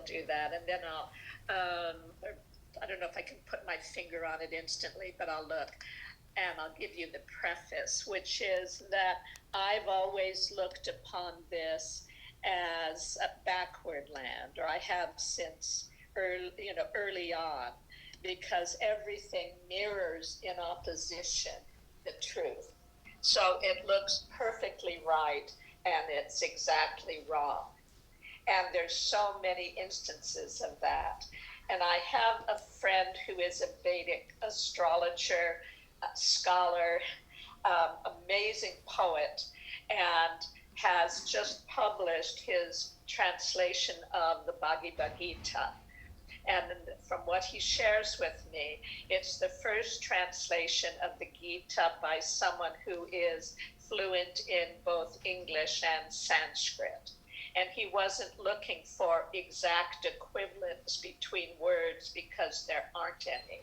do that, and then I don't know if I can put my finger on it instantly, but I'll look. And I'll give you the preface, which is that I've always looked upon this as a backward land, or I have since early on, because everything mirrors in opposition the truth. So it looks perfectly right, and it's exactly wrong. And there's so many instances of that. And I have a friend who is a Vedic astrologer, scholar, amazing poet, and has just published his translation of the Bhagavad Gita. And from what he shares with me, it's the first translation of the Gita by someone who is fluent in both English and Sanskrit. And he wasn't looking for exact equivalence between words because there aren't any.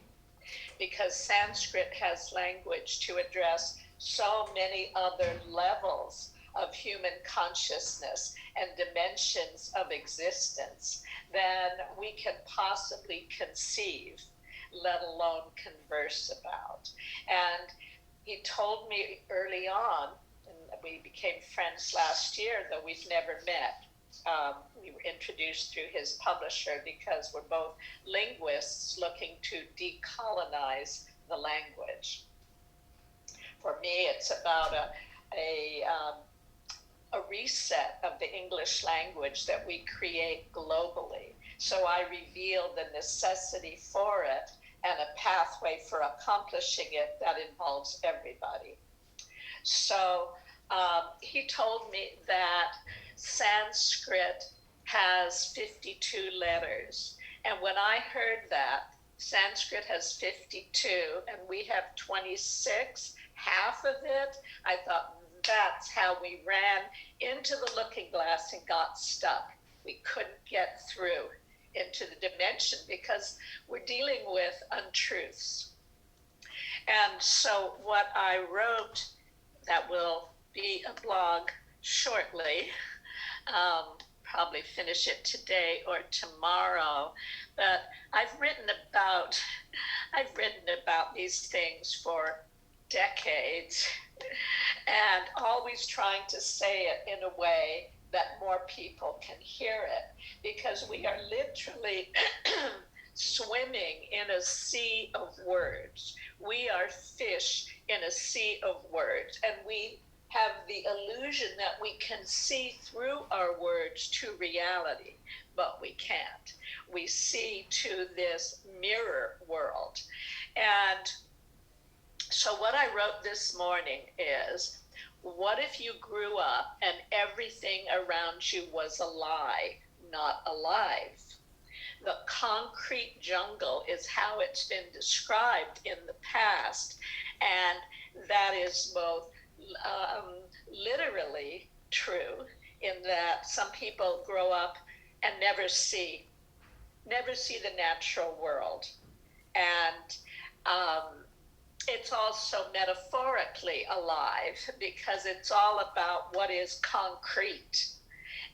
Because Sanskrit has language to address so many other levels of human consciousness and dimensions of existence than we can possibly conceive, let alone converse about. And he told me early on, and we became friends last year, though we've never met. We were introduced through his publisher because we're both linguists looking to decolonize the language. For me, it's about a reset of the English language that we create globally. So I revealed the necessity for it and a pathway for accomplishing it that involves everybody. So he told me that Sanskrit has 52 letters. And when I heard that Sanskrit has 52 and we have 26, half of it, I thought, that's how we ran into the looking glass and got stuck. We couldn't get through into the dimension because we're dealing with untruths. And so what I wrote, that will be a blog shortly, probably finish it today or tomorrow, but I've written about these things for decades, and always trying to say it in a way that more people can hear it, because we are literally swimming in a sea of words. We are fish in a sea of words, and we have the illusion that we can see through our words to reality, but we can't. We see to this mirror world. And so what I wrote this morning is, what if you grew up and everything around you was a lie, not alive? The concrete jungle is how it's been described in the past, and that is both literally true, in that some people grow up and never see the natural world, and it's also metaphorically alive, because it's all about what is concrete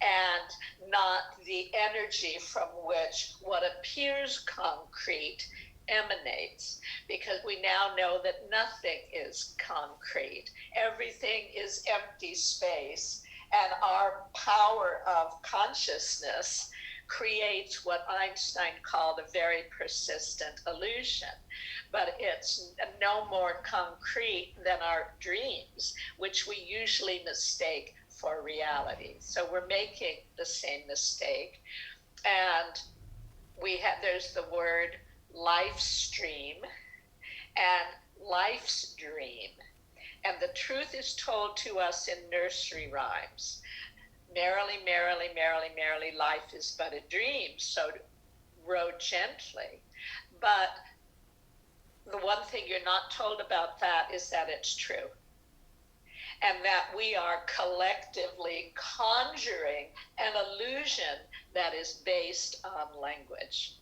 and not the energy from which what appears concrete emanates, because we now know that nothing is concrete. Everything is empty space, and our power of consciousness creates what Einstein called a very persistent illusion. But it's no more concrete than our dreams, which we usually mistake for reality. So we're making the same mistake. And there's the word life stream and life's dream. And the truth is told to us in nursery rhymes. Merrily, merrily, merrily, merrily, life is but a dream, so row gently. But the one thing you're not told about that is that it's true. And that we are collectively conjuring an illusion that is based on language,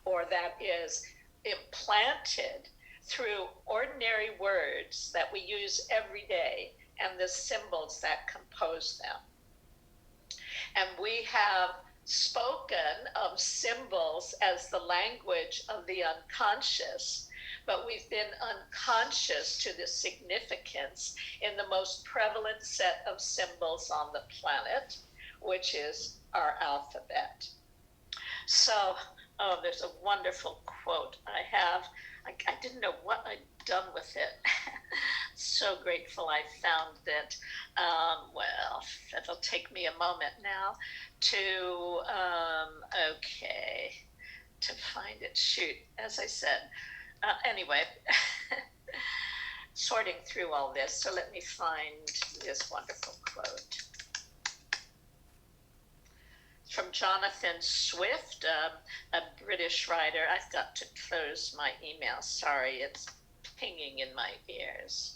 or that is implanted through ordinary words that we use every day and the symbols that compose them. And we have spoken of symbols as the language of the unconscious, but we've been unconscious to the significance in the most prevalent set of symbols on the planet, which is our alphabet. So, oh, there's a wonderful quote I have. I didn't know what I'd done with it. So grateful I found it. Well, it'll take me a moment now to, okay, to find it. Shoot, as I said. Anyway, sorting through all this, so let me find this wonderful quote. From Jonathan Swift, a British writer. I've got to close my email. Sorry, it's pinging in my ears.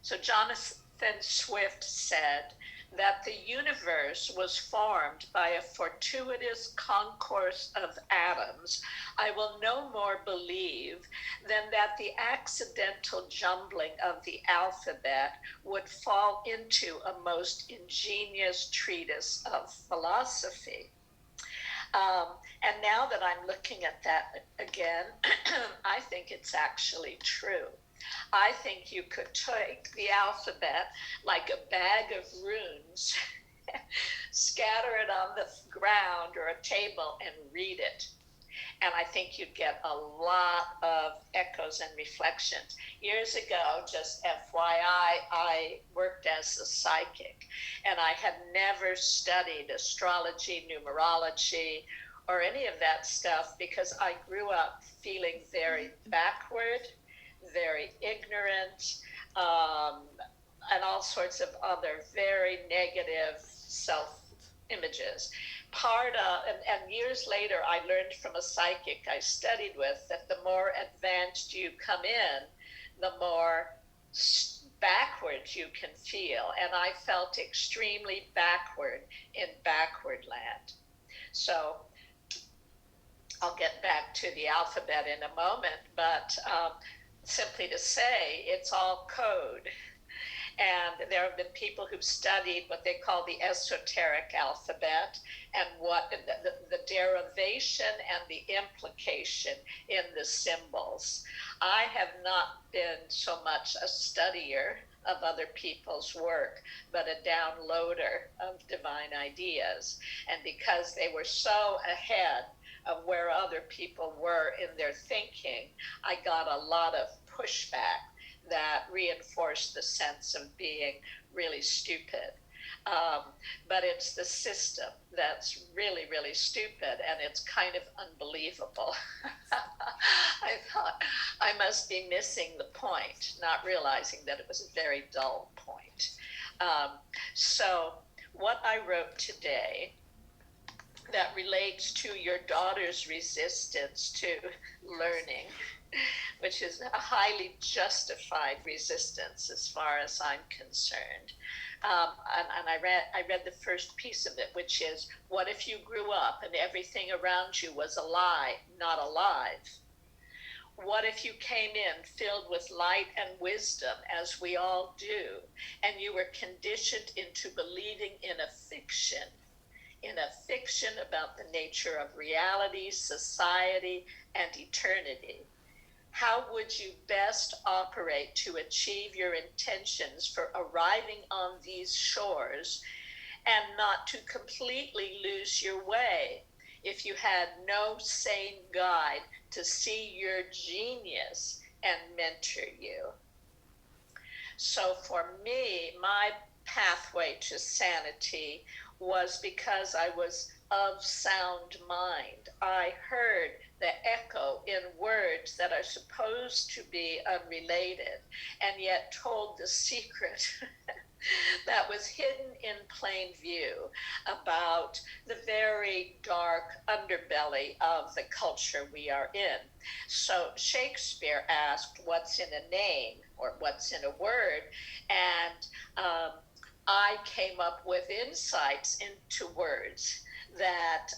So Jonathan Swift said that the universe was formed by a fortuitous concourse of atoms. I will no more believe than that the accidental jumbling of the alphabet would fall into a most ingenious treatise of philosophy. And now that I'm looking at that again, I think it's actually true. I think you could take the alphabet like a bag of runes, scatter it on the ground or a table and read it. And I think you'd get a lot of echoes and reflections. Years ago, just FYI, I worked as a psychic, and I had never studied astrology, numerology, or any of that stuff because I grew up feeling very backward, very ignorant, and all sorts of other very negative self-images. And years later, I learned from a psychic I studied with that the more advanced you come in, the more backwards you can feel. And I felt extremely backward in backward land. So I'll get back to the alphabet in a moment, but simply to say it's all code. And there have been people who've studied what they call the esoteric alphabet and what the derivation and the implication in the symbols. I have not been so much a studier of other people's work, but a downloader of divine ideas. And because they were so ahead of where other people were in their thinking, I got a lot of pushback that reinforced the sense of being really stupid. But it's the system that's really, really stupid, and it's kind of unbelievable. I thought I must be missing the point, not realizing that it was a very dull point. So what I wrote today that relates to your daughter's resistance to learning, which is a highly justified resistance as far as I'm concerned. And I read the first piece of it, which is, what if you grew up and everything around you was a lie, not alive? What if you came in filled with light and wisdom, as we all do, and you were conditioned into believing in a fiction about the nature of reality, society, and eternity? How would you best operate to achieve your intentions for arriving on these shores and not to completely lose your way if you had no sane guide to see your genius and mentor you? So for me, my pathway to sanity was because I was of sound mind. I heard the echo in words that are supposed to be unrelated, and yet told the secret that was hidden in plain view about the very dark underbelly of the culture we are in. So Shakespeare asked, what's in a name, or what's in a word? And I came up with insights into words that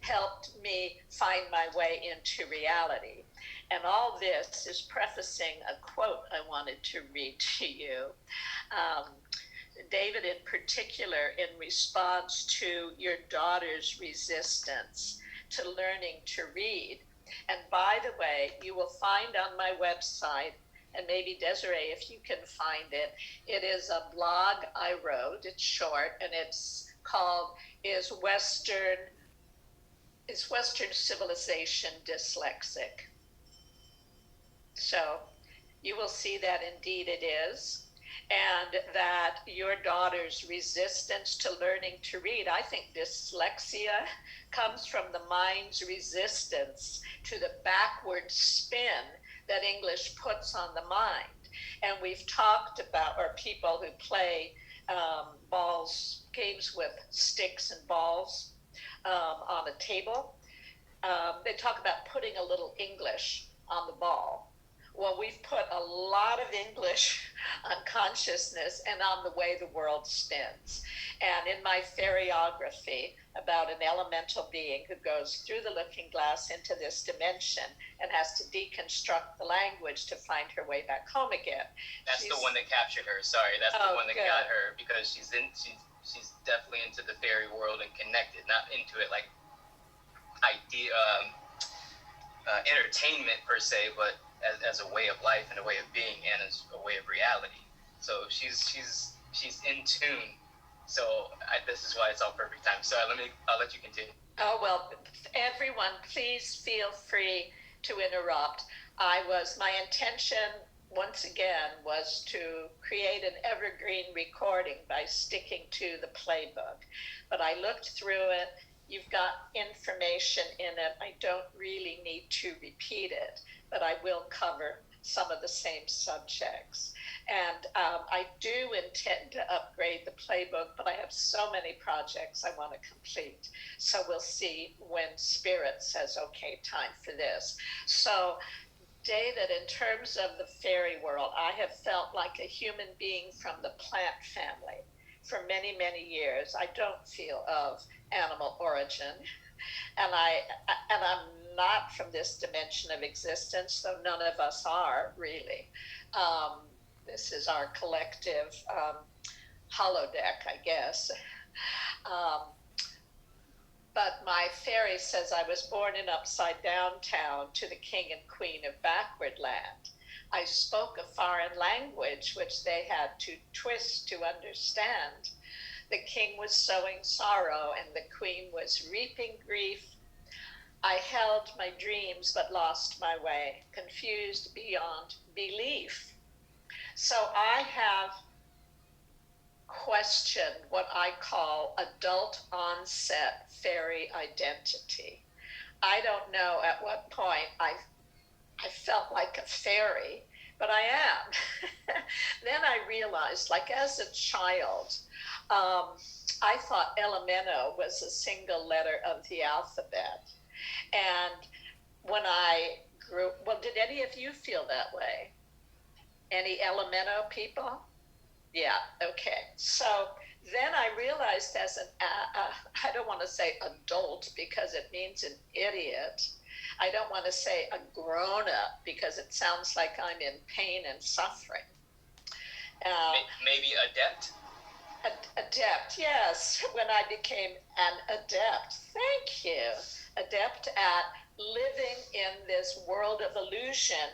helped me find my way into reality. And all this is prefacing a quote I wanted to read to you. David, in particular, in response to your daughter's resistance to learning to read. And by the way, you will find on my website, and maybe Desiree, if you can find it, it is a blog I wrote. It's short, and it's called Is Western Civilization Dyslexic? So you will see that indeed it is, and that your daughter's resistance to learning to read, I think dyslexia comes from the mind's resistance to the backward spin that English puts on the mind. And we've talked about, or people who play games with sticks and balls on a table, they talk about putting a little English on the ball. Well, we've put a lot of English on consciousness and on the way the world spins. And in my fairyography about an elemental being who goes through the looking glass into this dimension and has to deconstruct the language to find her way back home again. That's the one that captured her. Sorry, that's the one that got her, because she's definitely into the fairy world and connected, not into it like entertainment per se, but as a way of life and a way of being and as a way of reality. So she's in tune. So this is why it's all perfect time. So I'll let you continue. Oh, well, everyone, please feel free to interrupt. My intention, once again, was to create an evergreen recording by sticking to the playbook. But I looked through it. You've got information in it. I don't really need to repeat it, but I will cover some of the same subjects. And I do intend to upgrade the playbook, but I have so many projects I want to complete. So we'll see when Spirit says, okay, time for this. So David, in terms of the fairy world, I have felt like a human being from the plant family for many, many years. I don't feel of animal origin, and I'm not from this dimension of existence, though none of us are really. This is our collective holodeck, I guess. But my fairy says I was born in upside down town to the king and queen of backward land. I spoke a foreign language which they had to twist to understand. The king was sowing sorrow and the queen was reaping grief. I held my dreams but lost my way, confused beyond belief. So I have questioned what I call adult onset fairy identity. I don't know at what point I felt like a fairy, but I am. Then I realized, like as a child, I thought Elemento was a single letter of the alphabet. And when I grew, well, did any of you feel that way? Any Elemento people? Yeah, okay. So then I realized as I don't want to say adult because it means an idiot. I don't want to say a grown-up because it sounds like I'm in pain and suffering. Maybe adept? Adept, yes. When I became an adept, thank you. Adept at living in this world of illusion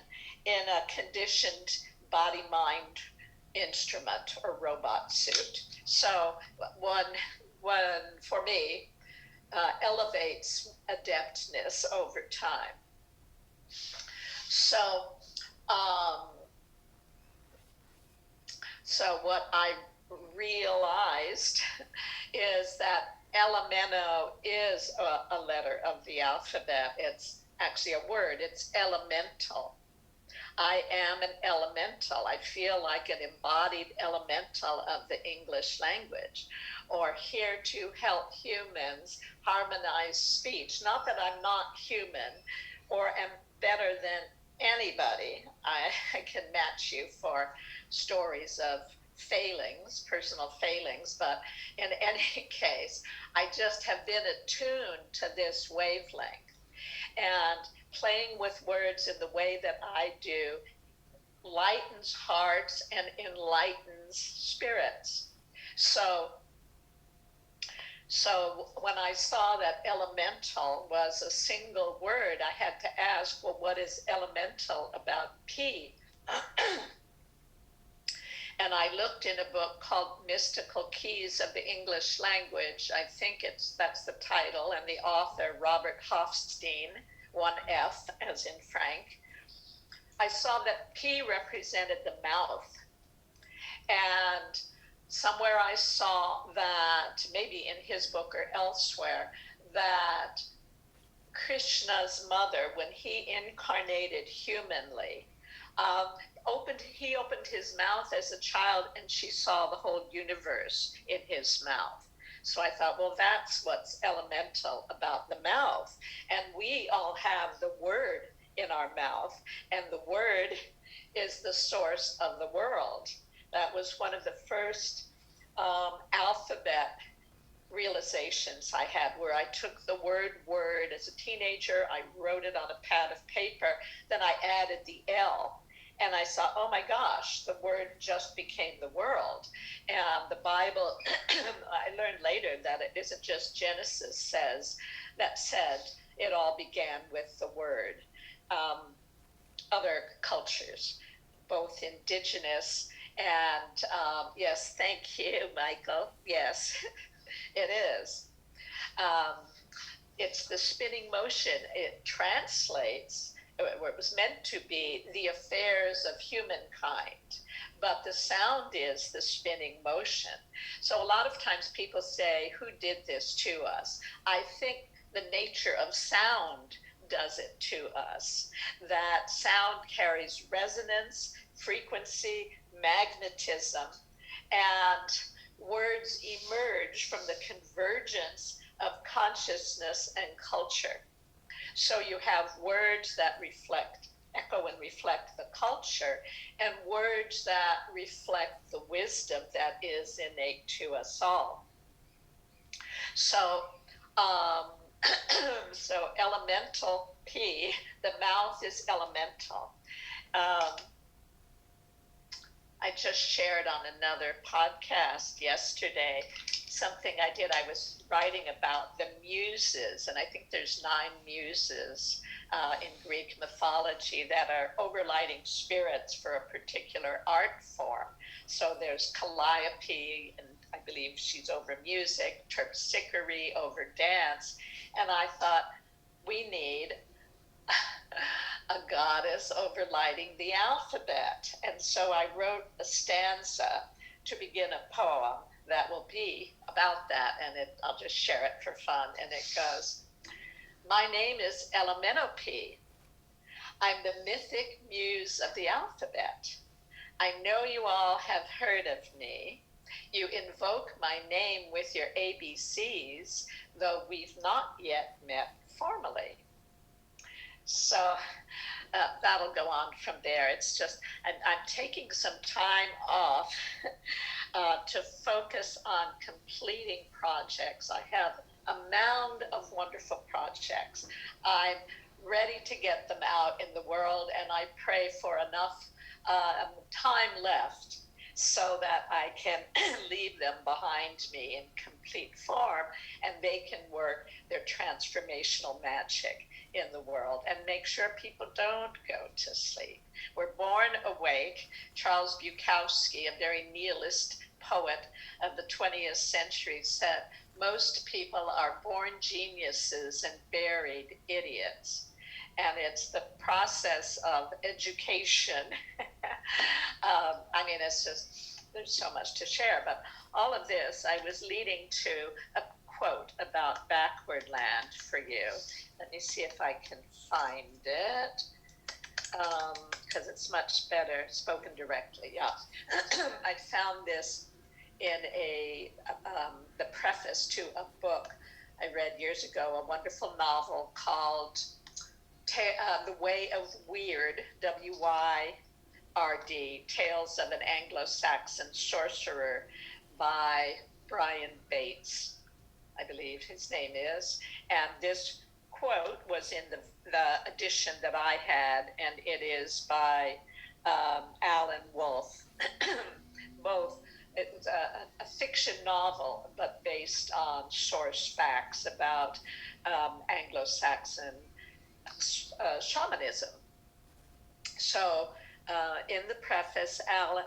in a conditioned body-mind instrument or robot suit. So one for me, elevates adeptness over time. So what I realized is that Elemento is a letter of the alphabet. It's actually a word. It's elemental. I am an elemental. I feel like an embodied elemental of the English language, or here to help humans harmonize speech. Not that I'm not human or am better than anybody. I can match you for stories of failings, personal failings, but in any case, I just have been attuned to this wavelength. And playing with words in the way that I do lightens hearts and enlightens spirits. So when I saw that elemental was a single word, I had to ask, well, what is elemental about P? And I looked in a book called Mystical Keys of the English Language. I think that's the title, and the author, Robert Hofstein, one F as in Frank. I saw that P represented the mouth. And somewhere I saw that, maybe in his book or elsewhere, that Krishna's mother, when he incarnated humanly, he opened his mouth as a child, and she saw the whole universe in his mouth. So I thought, well, that's what's elemental about the mouth. And we all have the word in our mouth, and the word is the source of the world. That was one of the first alphabet realizations I had, where I took the word as a teenager, I wrote it on a pad of paper, then I added the L, and I saw, oh my gosh, the word just became the world. And the Bible, I learned later that it isn't just Genesis said it all began with the word. Other cultures, both indigenous and yes, thank you, Michael. Yes, it is. It's the spinning motion. It translates, or it was meant to be, the affairs of humankind. But the sound is the spinning motion. So a lot of times people say, who did this to us? I think the nature of sound does it to us. That sound carries resonance, frequency, magnetism, and words emerge from the convergence of consciousness and culture. So you have words that echo and reflect the culture, and words that reflect the wisdom that is innate to us all. So, so elemental P, the mouth is elemental. I just shared on another podcast yesterday something I did. I was writing about the muses, and I think there's 9 muses in Greek mythology that are overlighting spirits for a particular art form. So there's Calliope, and I believe she's over music, Terpsichore over dance, and I thought we need a goddess overlighting the alphabet. And so I wrote a stanza to begin a poem that will be about that, and I'll just share it for fun. And it goes, my name is Elemenope. I'm the mythic muse of the alphabet. I know you all have heard of me. You invoke my name with your ABCs, though we've not yet met formally. So that'll go on from there. It's just, I'm taking some time off to focus on completing projects. I have a mound of wonderful projects. I'm ready to get them out in the world, and I pray for enough time left so that I can leave them behind me in complete form, and they can work their transformational magic in the world and make sure people don't go to sleep. We're born awake. Charles Bukowski, a very nihilist poet of the 20th century, said, most people are born geniuses and buried idiots. And it's the process of education. I mean, it's just, there's so much to share. But all of this, I was leading to a quote about backward land for you. Let me see if I can find it, because it's much better spoken directly. Yeah, I found this in the preface to a book I read years ago, a wonderful novel called The Way of Weird, W-Y-R-D, Tales of an Anglo-Saxon Sorcerer by Brian Bates, I believe his name is. And this quote was in the edition that I had, and it is by Alan Wolfe. Both it was a fiction novel, but based on source facts about Anglo-Saxon shamanism. So, in the preface,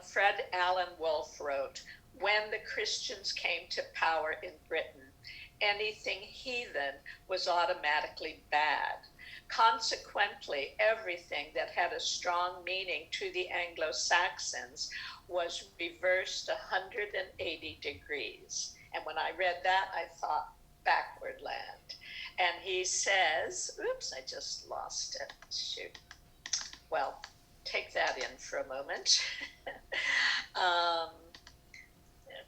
Fred Allen Wolfe wrote, "When the Christians came to power in Britain, anything heathen was automatically bad. Consequently, everything that had a strong meaning to the Anglo-Saxons was reversed 180 degrees." And when I read that, I thought, backward land. And he says, oops, I just lost it. Shoot. Well, take that in for a moment.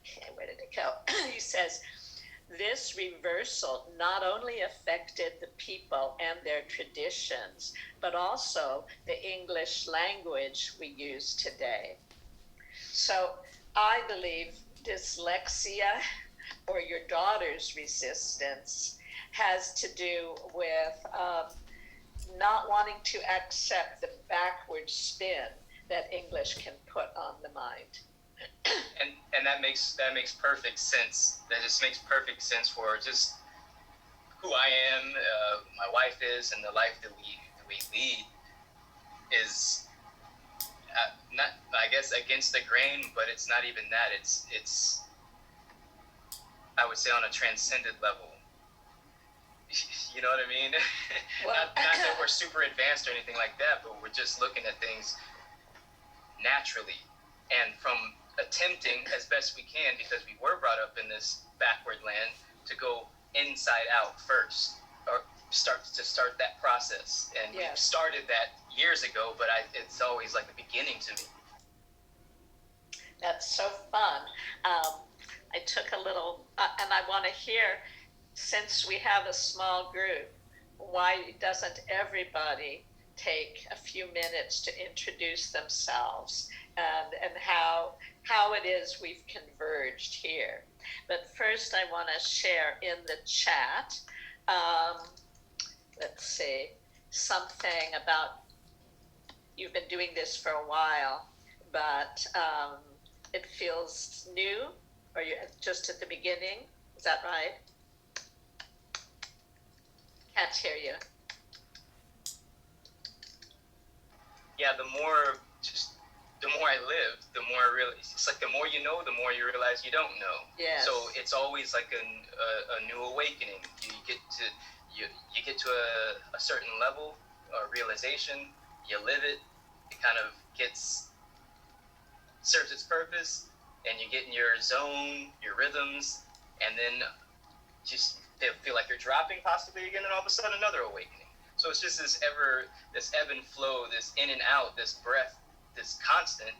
Okay, where did it go? He says, this reversal not only affected the people and their traditions, but also the English language we use today. So I believe dyslexia or your daughter's resistance has to do with not wanting to accept the backward spin that English can put on the mind. And that makes perfect sense. That just makes perfect sense for just who I am, my wife is, and the life that we lead is not, I guess, against the grain, but it's not even that. It's I would say on a transcendent level. You know what I mean? Well, not that we're super advanced or anything like that, but we're just looking at things naturally and from attempting as best we can, because we were brought up in this backward land, to go inside out first, or start that process. And yes, we've started that years ago, but it's always like the beginning to me. That's so fun. I took a little, and I want to hear, since we have a small group, why doesn't everybody take a few minutes to introduce themselves and how it is we've converged here. But first I want to share in the chat, let's see, something about, you've been doing this for a while, but it feels new, or you're just at the beginning, is that right? Can't hear you. Yeah, the more I live, the more I realize, it's like the more you know, the more you realize you don't know. Yes. So it's always like a new awakening. You get to a certain level or realization, you live it, it kind of serves its purpose, and you get in your zone, your rhythms, and then just feel like you're dropping possibly again, and all of a sudden another awakening. So it's just this ebb and flow, this in and out, this breath, this constant,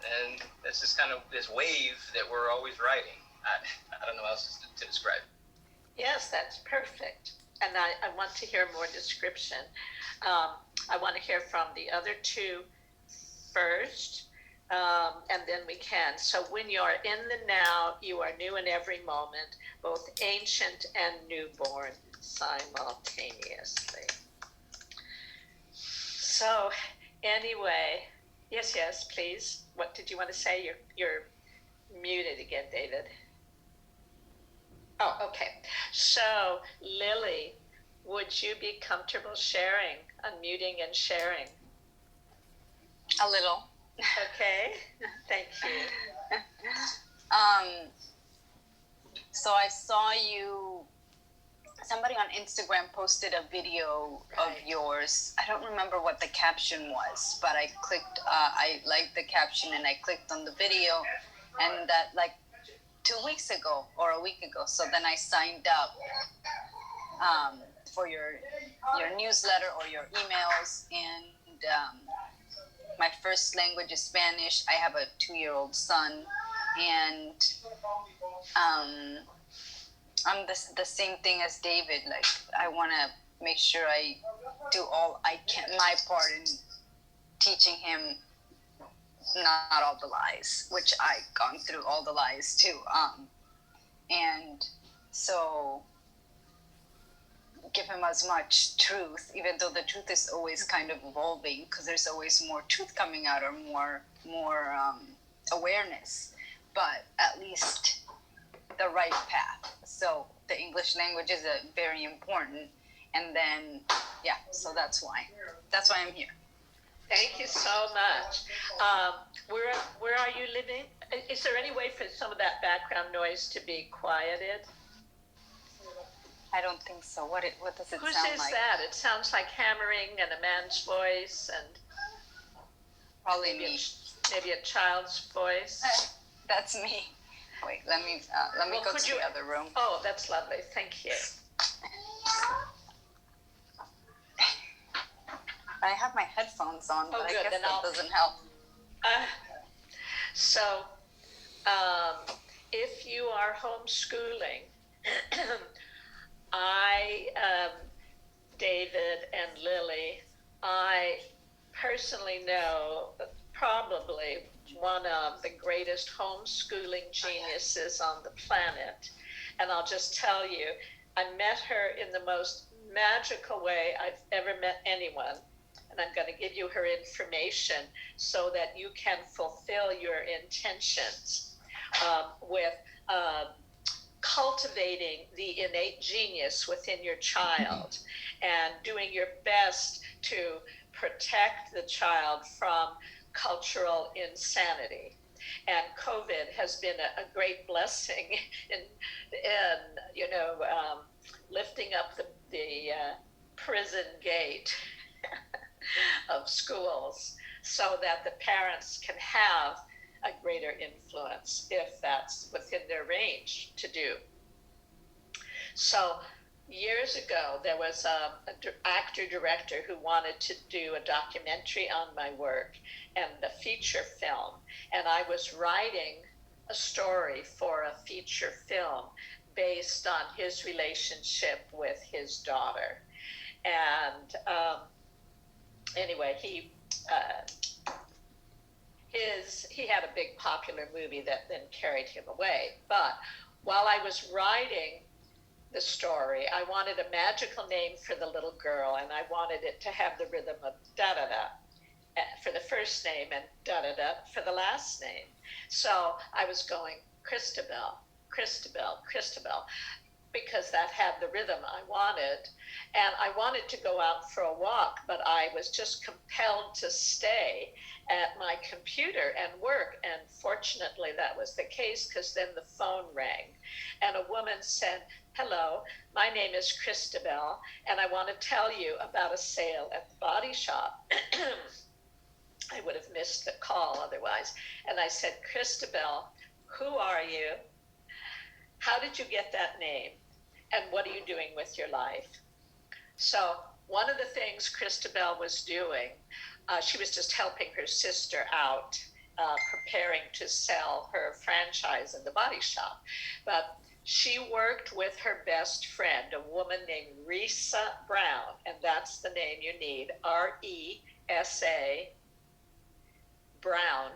and it's just kind of this wave that we're always riding. I don't know how else to describe it. Yes, that's perfect. And I want to hear more description. I want to hear from the other two first, and then we can. So when you are in the now, you are new in every moment, both ancient and newborn simultaneously. So anyway, yes, please. What did you want to say? You're muted again, David. Oh, okay. So Lily, would you be comfortable sharing, unmuting and sharing? A little. Okay, thank you. So I saw somebody on Instagram posted a video of yours. I don't remember what the caption was, but I liked the caption and I clicked on the video, and that like 2 weeks ago or a week ago. So then I signed up for your newsletter or your emails, and my first language is Spanish. I have a 2-year-old son, and I'm the same thing as David. Like, I want to make sure I do all I can, my part in teaching him not all the lies, which I gone through all the lies too. And so give him as much truth, even though the truth is always kind of evolving, because there's always more truth coming out, or more awareness. but at least the right path. So the English language is very important. And then, yeah, so that's why I'm here. Thank you so much. Where are you living? Is there any way for some of that background noise to be quieted? I don't think so. What does it Whose sound is like? that? It sounds like hammering and a man's voice and Probably me. Maybe a child's voice. That's me. Wait, let me go to the other room. Oh, that's lovely. Thank you. I have my headphones on, but I guess that doesn't help. So, if you are homeschooling, David and Lily, I personally know probably one of the greatest homeschooling geniuses on the planet. And I'll just tell you, I met her in the most magical way I've ever met anyone. And I'm going to give you her information so that you can fulfill your intentions with cultivating the innate genius within your child and doing your best to protect the child from cultural insanity. And COVID has been a great blessing in lifting up the prison gate of schools so that the parents can have a greater influence if that's within their range to do. So years ago, there was an actor-director who wanted to do a documentary on my work and a feature film. And I was writing a story for a feature film based on his relationship with his daughter. And anyway, he had a big popular movie that then carried him away. But while I was writing the story, I wanted a magical name for the little girl, and I wanted it to have the rhythm of da-da-da for the first name and da-da-da for the last name. So I was going Christabel, Christabel, Christabel, because that had the rhythm I wanted. And I wanted to go out for a walk, but I was just compelled to stay at my computer and work. And fortunately, that was the case, because then the phone rang. And a woman said, "Hello, my name is Christabel, and I want to tell you about a sale at the body shop." I would have missed the call otherwise. And I said, "Christabel, who are you? How did you get that name? And what are you doing with your life?" So one of the things Christabel was doing, she was just helping her sister out, preparing to sell her franchise in the body shop. But she worked with her best friend, a woman named Risa Brown, and that's the name you need, R-E-S-A Brown,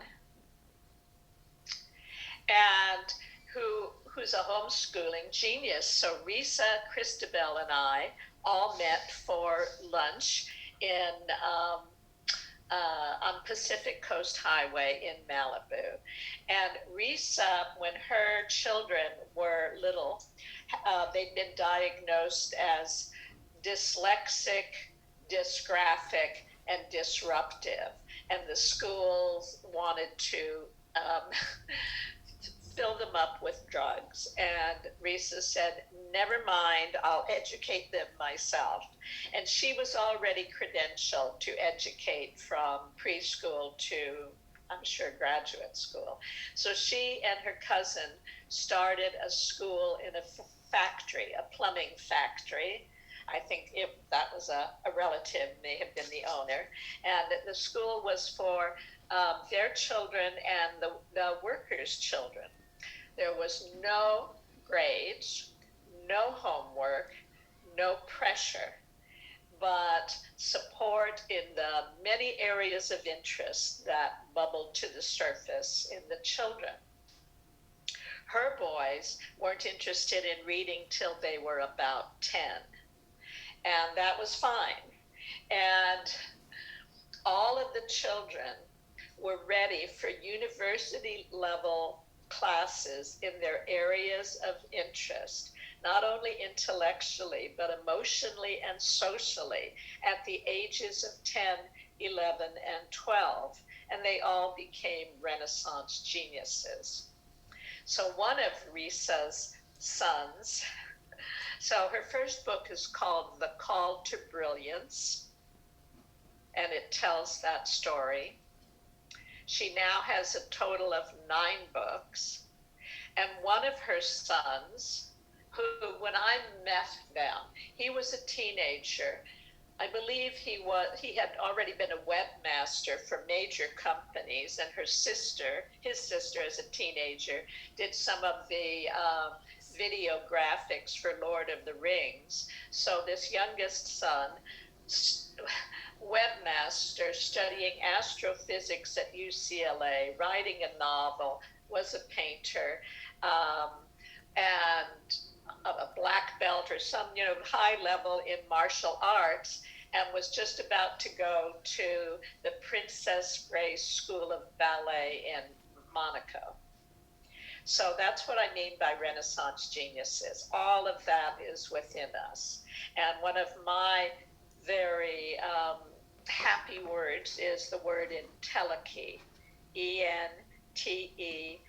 and who's a homeschooling genius. So Risa, Christabel, and I all met for lunch on Pacific Coast Highway in Malibu. And Risa, when her children were little, they'd been diagnosed as dyslexic, dysgraphic, and disruptive. And the schools wanted to fill them up with drugs. And Risa said, "Never mind, I'll educate them myself." And she was already credentialed to educate from preschool to, I'm sure, graduate school. So she and her cousin started a school in a factory, a plumbing factory. I think that was a relative, may have been the owner. And the school was for their children and the workers' children. There was no grades, no homework, no pressure, but support in the many areas of interest that bubbled to the surface in the children. Her boys weren't interested in reading till they were about 10, and that was fine. And all of the children were ready for university level classes in their areas of interest, not only intellectually, but emotionally and socially, at the ages of 10, 11, and 12. And they all became Renaissance geniuses. So one of Risa's sons, so her first book is called The Call to Brilliance, and it tells that story. She now has a total of 9 books. And one of her sons, who, when I met them, he was a teenager. I believe he had already been a webmaster for major companies, and his sister as a teenager, did some of the video graphics for Lord of the Rings. So this youngest son, webmaster, studying astrophysics at UCLA, writing a novel, was a painter, and a black belt or some, high level in martial arts, and was just about to go to the Princess Grace School of Ballet in Monaco. So that's what I mean by Renaissance geniuses. All of that is within us. And one of my very happy words is the word entelechy, Entelechy.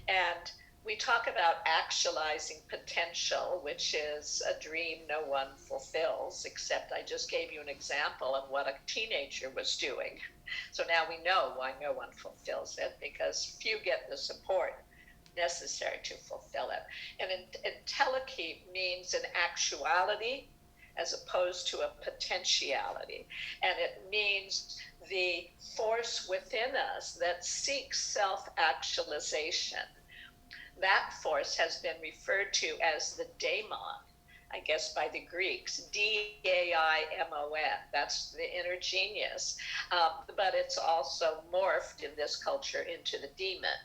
And we talk about actualizing potential, which is a dream no one fulfills, except I just gave you an example of what a teenager was doing. So now we know why no one fulfills it, because few get the support necessary to fulfill it. And entelechy means an actuality as opposed to a potentiality. And it means the force within us that seeks self-actualization. That force has been referred to as the daimon, I guess by the Greeks, Daimon. That's the inner genius. But it's also morphed in this culture into the demon.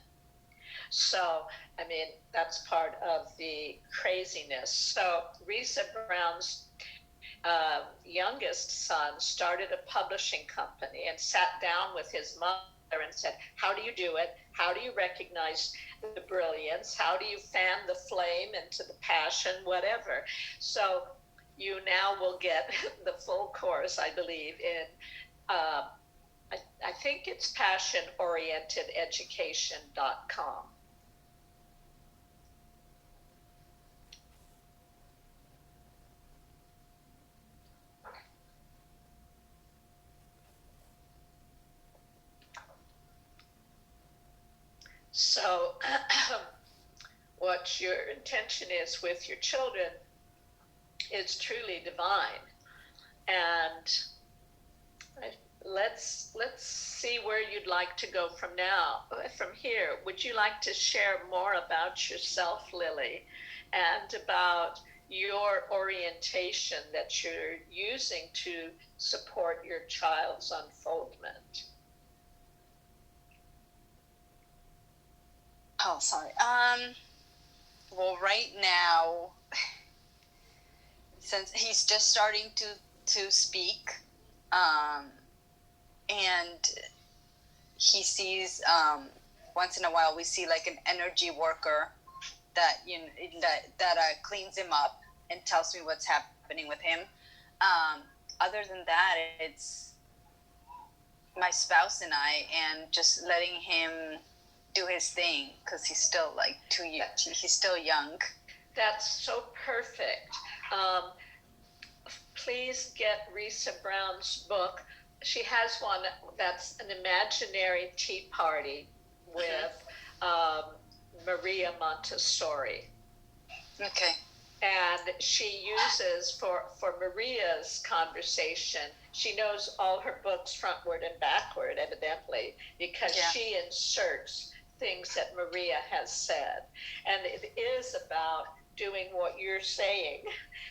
So, I mean, that's part of the craziness. So Risa Brown's youngest son started a publishing company and sat down with his mother and said, how do you do it? How do you recognize the brilliance? How do you fan the flame into the passion, whatever? So you now will get the full course, I believe, in, I think it's passionorientededucation.com. So what your intention is with your children is truly divine. And let's see where you'd like to go from here. Would you like to share more about yourself, Lily, and about your orientation that you're using to support your child's unfoldment? Oh, sorry. Well, right now, since he's just starting to speak, and he sees, once in a while we see like an energy worker that cleans him up and tells me what's happening with him. Other than that, it's my spouse and I, and just letting him do his thing, because he's still like he's still young. That's so perfect. Please get Risa Brown's book. She has one that's an imaginary tea party with Maria Montessori. Okay. And she uses, for Maria's conversation, she knows all her books frontward and backward, evidently, because she inserts things that Maria has said. And it is about doing what you're saying,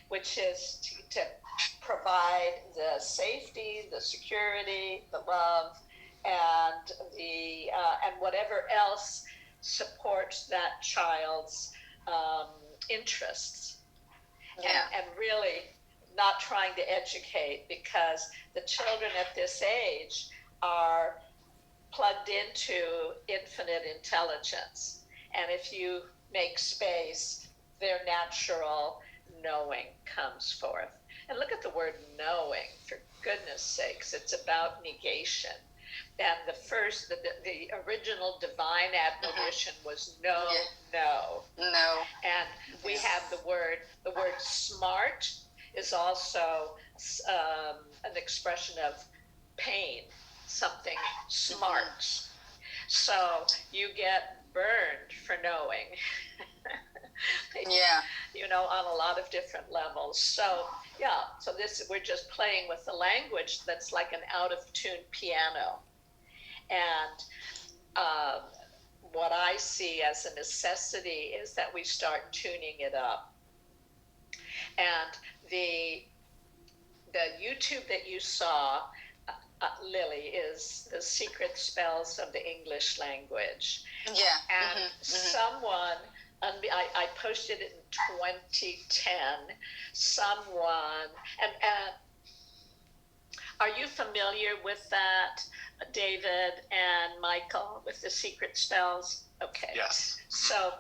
which is to provide the safety, the security, the love, and and whatever else supports that child's interests. And really not trying to educate, because the children at this age are plugged into infinite intelligence. And if you make space, their natural knowing comes forth. And look at the word knowing, for goodness sakes, it's about negation. And the original divine admonition was no, no. No. And we have the word smart is also an expression of pain, something smarts. So you get burned for knowing. Yeah. You know, on a lot of different levels. So we're just playing with the language that's like an out of tune piano. And what I see as a necessity is that we start tuning it up. And the YouTube that you saw, Lily, is The Secret Spells of the English Language. Yeah. And someone, I posted it in 2010, someone, and are you familiar with that, David and Michael, with The Secret Spells? Okay. Yes. So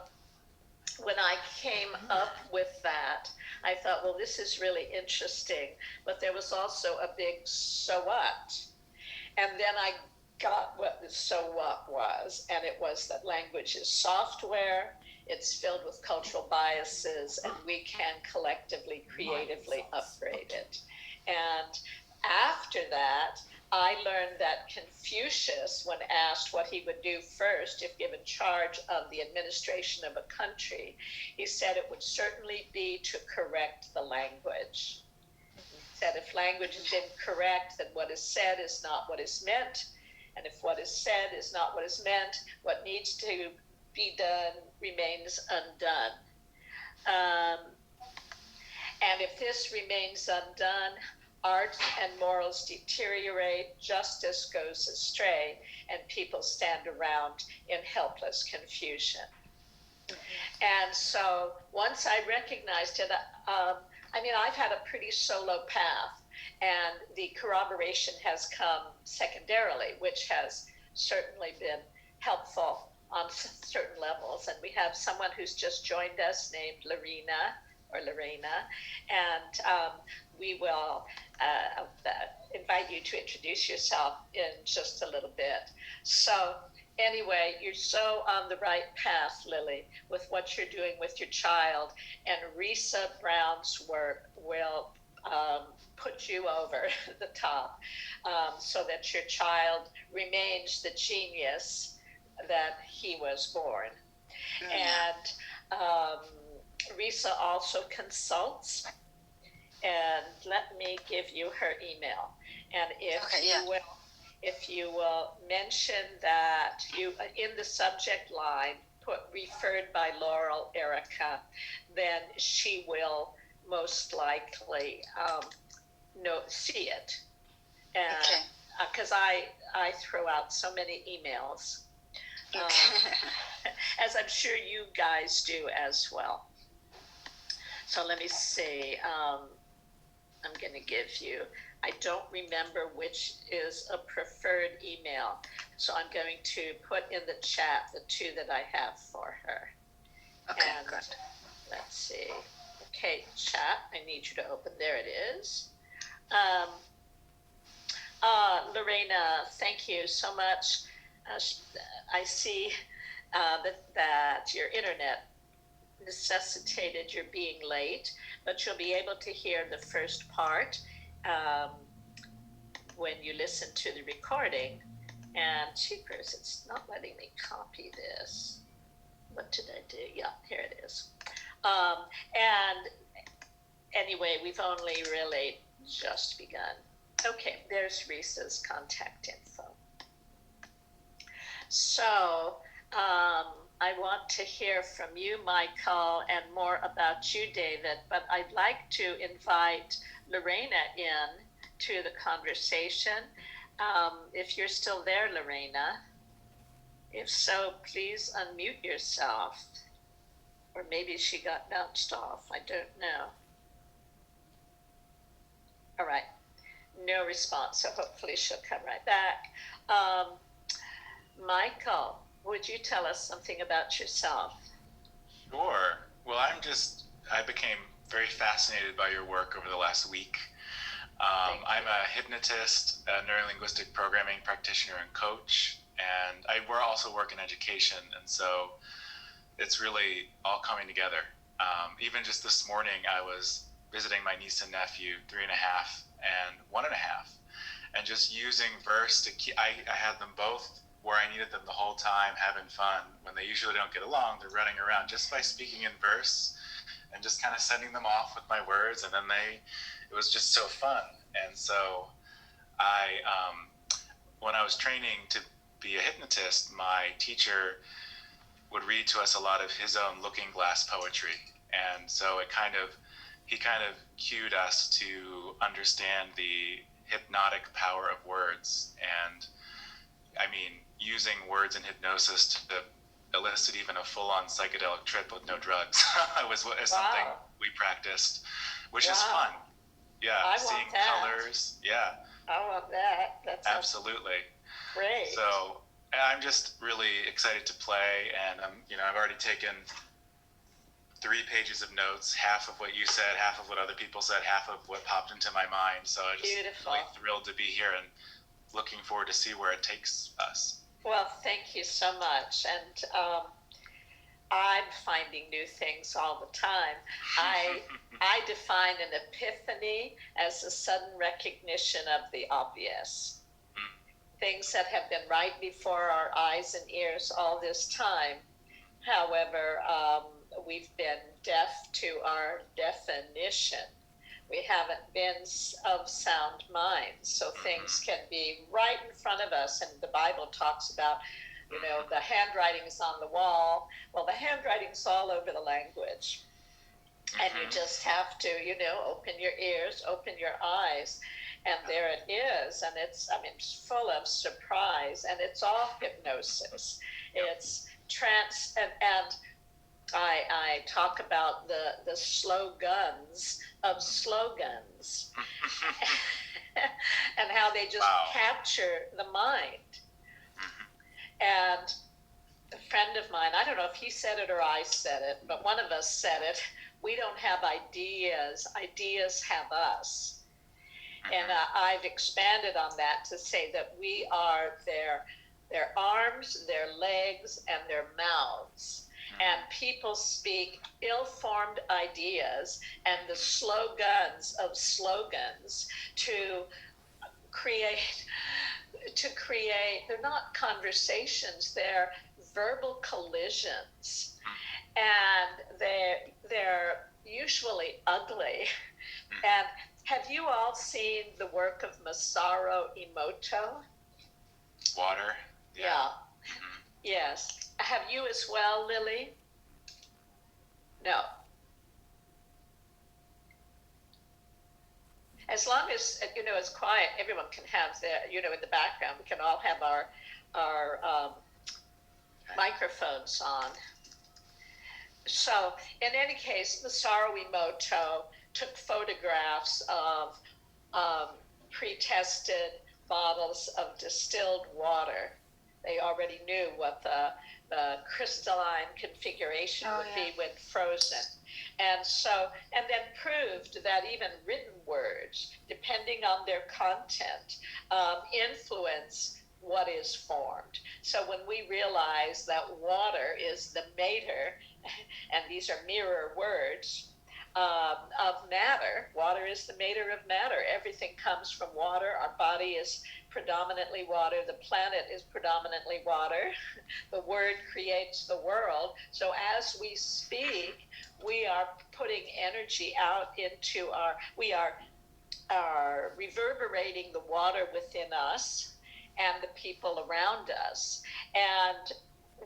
when I came up with that, I thought, well, this is really interesting. But there was also a big so what? And then I got what the so what was, and it was that language is software, it's filled with cultural biases, and we can collectively, creatively upgrade it. And after that, I learned that Confucius, when asked what he would do first if given charge of the administration of a country, he said it would certainly be to correct the language. He said if language is incorrect, then what is said is not what is meant. And if what is said is not what is meant, what needs to be done remains undone. And if this remains undone, art and morals deteriorate, justice goes astray, and people stand around in helpless confusion. And so once I recognized it, I've had a pretty solo path, and the corroboration has come secondarily, which has certainly been helpful on certain levels. And we have someone who's just joined us named Lorena, and we will invite you to introduce yourself in just a little bit. So anyway, you're so on the right path, Lily, with what you're doing with your child, and Risa Brown's work will put you over the top so that your child remains the genius that he was born. And Risa also consults, and let me give you her email. And if you will mention that you in the subject line put referred by Laurel Erica, then she will most likely see it. And because I throw out so many emails, as I'm sure you guys do as well. So let me see. I'm going to give you, I don't remember which is a preferred email. So I'm going to put in the chat the two that I have for her. Okay, and good. Let's see. Okay, chat, I need you to open. There it is. Lorena, thank you so much. I see that your internet necessitated your being late, but you'll be able to hear the first part when you listen to the recording. And cheapers, it's not letting me copy this. What did I do? Yeah, here it is. And anyway, we've only really just begun. Okay, there's Risa's contact info. So I want to hear from you, Michael, and more about you, David, but I'd like to invite Lorena in to the conversation. If you're still there, Lorena. If so, please unmute yourself. Or maybe she got bounced off, I don't know. All right, no response, so hopefully she'll come right back. Michael, would you tell us something about yourself? Sure. Well, I became very fascinated by your work over the last week. I'm a hypnotist, a neurolinguistic programming practitioner and coach, and we're also work in education, and so it's really all coming together. Even just this morning, I was visiting my niece and nephew, 3.5 and 1.5, and just using verse to keep. I had them both where I needed them the whole time, having fun. When they usually don't get along, they're running around just by speaking in verse and just kind of sending them off with my words, and then it was just so fun. And so when I was training to be a hypnotist, my teacher would read to us a lot of his own looking glass poetry, and so he kind of cued us to understand the hypnotic power of words, and I mean, using words in hypnosis to elicit even a full-on psychedelic trip with no drugs was something we practiced, which is fun. Yeah, seeing colors. Yeah. I love that. That's absolutely great. So I'm just really excited to play, and I've already taken 3 pages of notes, half of what you said, half of what other people said, half of what popped into my mind. So I'm just really thrilled to be here and looking forward to see where it takes us. Well, thank you so much. And I'm finding new things all the time. I define an epiphany as a sudden recognition of the obvious. Things that have been right before our eyes and ears all this time. However, we've been deaf to our definition. We haven't been of sound mind, so things can be right in front of us. And the Bible talks about, the handwriting's on the wall. Well, the handwriting's all over the language. And you just have to, open your ears, open your eyes, and there it is. And it's full of surprise, and it's all hypnosis. It's trance, and I talk about the slogans of slogans and how they just capture the mind. And a friend of mine, I don't know if he said it or I said it, but one of us said it. We don't have ideas. Ideas have us. And I've expanded on that to say that we are their arms, their legs, and their mouths. And people speak ill-formed ideas and the slogans of slogans to create, they're not conversations, they're verbal collisions. And they're usually ugly. And have you all seen the work of Masaru Emoto? Water? Yeah. Yes. Have you as well, Lily? No. As long as, it's quiet, everyone can have their, in the background, we can all have our microphones on. So, in any case, Masaru Emoto took photographs of pre-tested bottles of distilled water. They already knew what the crystalline configuration would be when frozen. And then proved that even written words, depending on their content, influence what is formed. So when we realize that water is the mater, and these are mirror words, of matter, water is the mater of matter. Everything comes from water. Our body is predominantly water. The planet is predominantly water. The word creates the world. So as we speak, we are putting energy out into we are reverberating the water within us and the people around us. And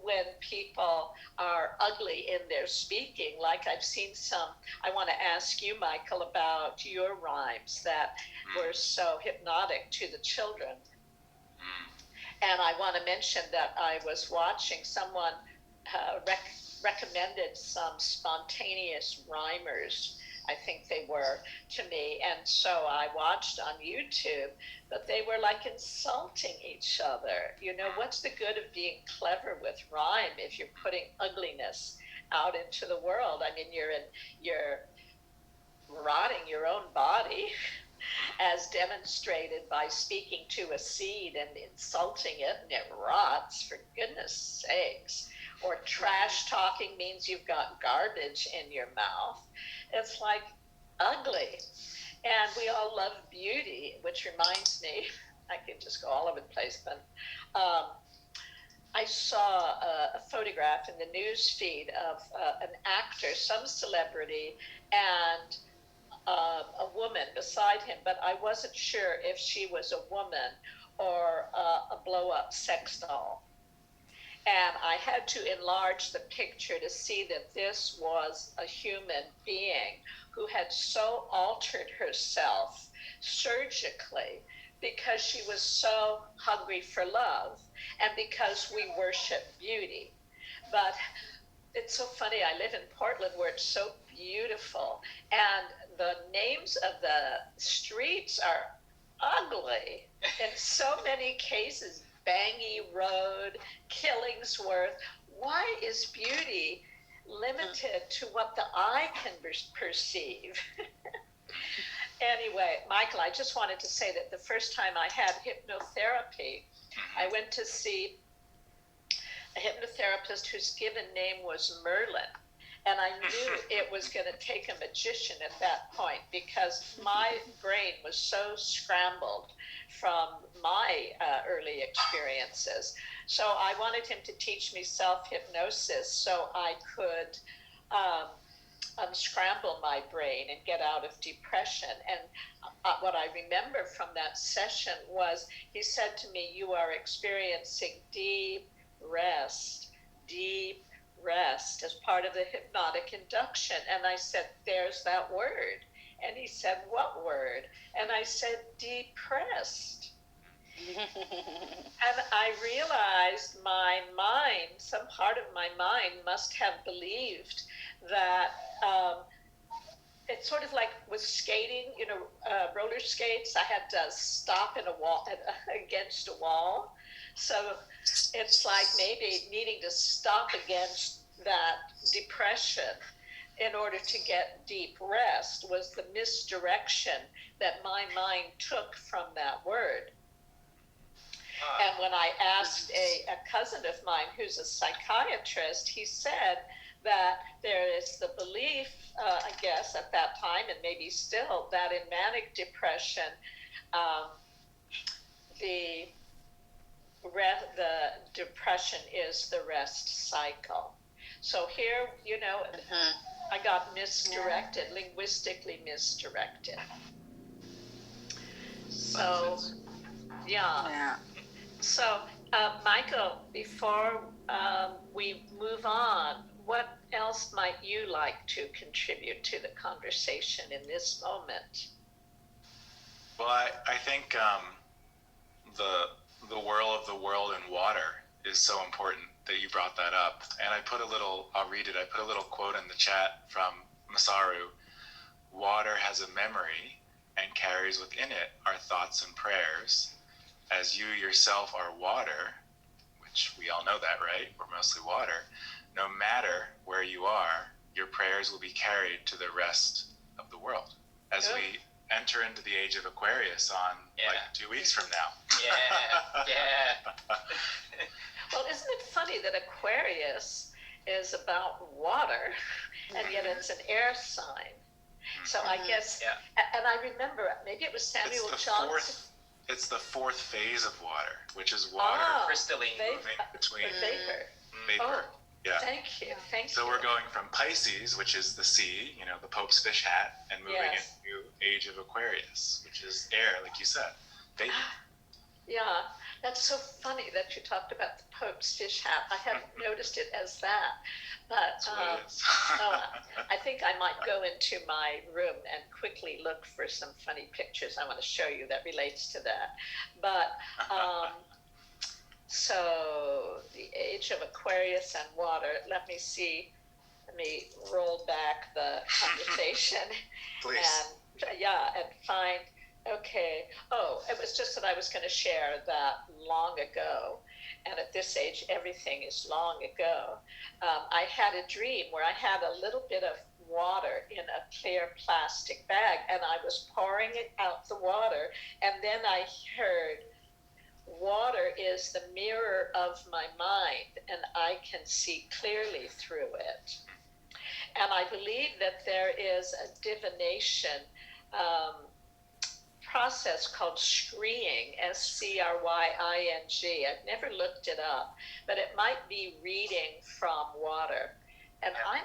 when people are ugly in their speaking, like I've seen some, I want to ask you, Michael, about your rhymes that were so hypnotic to the children. And I want to mention that I was watching someone recommended some spontaneous rhymers I think they were to me. And so I watched on YouTube, but they were like insulting each other. You know, what's the good of being clever with rhyme if you're putting ugliness out into the world? I mean, you're rotting your own body as demonstrated by speaking to a seed and insulting it and it rots, for goodness sakes. Or trash talking means you've got garbage in your mouth. It's like ugly. And we all love beauty, which reminds me, I could just go all over the place, but I saw a photograph in the news feed of an actor, some celebrity, and a woman beside him, but I wasn't sure if she was a woman or a blow up sex doll. And I had to enlarge the picture to see that this was a human being who had so altered herself surgically because she was so hungry for love and because we worship beauty. But it's so funny. I live in Portland where it's so beautiful, and the names of the streets are ugly in so many cases. Bangy Road, Killingsworth. Why is beauty limited to what the eye can perceive? Anyway, Michael, I just wanted to say that the first time I had hypnotherapy, I went to see a hypnotherapist whose given name was Merlin. And I knew it was going to take a magician at that point because my brain was so scrambled from my early experiences. So I wanted him to teach me self-hypnosis so I could unscramble my brain and get out of depression. And what I remember from that session was he said to me, "You are experiencing deep rest as part of the hypnotic induction." And I said, "There's that word." And he said, "What word?" And I said, "Depressed." And I realized my mind, some part of my mind must have believed that it's sort of like with skating, you know, roller skates. I had to stop in a wall against a wall. So it's like maybe needing to stop against that depression in order to get deep rest was the misdirection that my mind took from that word. And when I asked a cousin of mine who's a psychiatrist, he said that there is the belief, I guess at that time and maybe still, that in manic depression, the depression is the rest cycle. So here, you know, I got misdirected, linguistically misdirected. So, yeah. So, Michael, before we move on, what else might you like to contribute to the conversation in this moment? Well, I think the whirl of the world in water is so important that you brought that up. And I'll read it. I put a little quote in the chat from Masaru. "Water has a memory and carries within it our thoughts and prayers. As you yourself are water," which we all know that, right? We're mostly water. "No matter where you are, your prayers will be carried to the rest of the world." As we enter into the age of Aquarius on like 2 weeks from now. Well, isn't it funny that Aquarius is about water and yet it's an air sign? So I guess, and I remember, maybe it was Samuel Johnson. It's the fourth phase of water, which is water crystalline moving between vapor. Vapor. Yeah. Thank you. So we're going from Pisces, which is the sea, you know, the Pope's fish hat, and moving into age of Aquarius, which is air, like you said. Vapor. Yeah, that's so funny that you talked about the Pope's fish hat. I hadn't noticed it as that, but I think I might go into my room and quickly look for some funny pictures I want to show you that relates to that. But so the age of Aquarius and water. Let me see me roll back the conversation. Please. And find, okay, oh, it was just that I was going to share that long ago, and at this age, everything is long ago. I had a dream where I had a little bit of water in a clear plastic bag, and I was pouring it out the water, and then I heard, water is the mirror of my mind, and I can see clearly through it. And I believe that there is a divination process called scrying, S-C-R-Y-I-N-G. I've never looked it up, but it might be reading from water. And I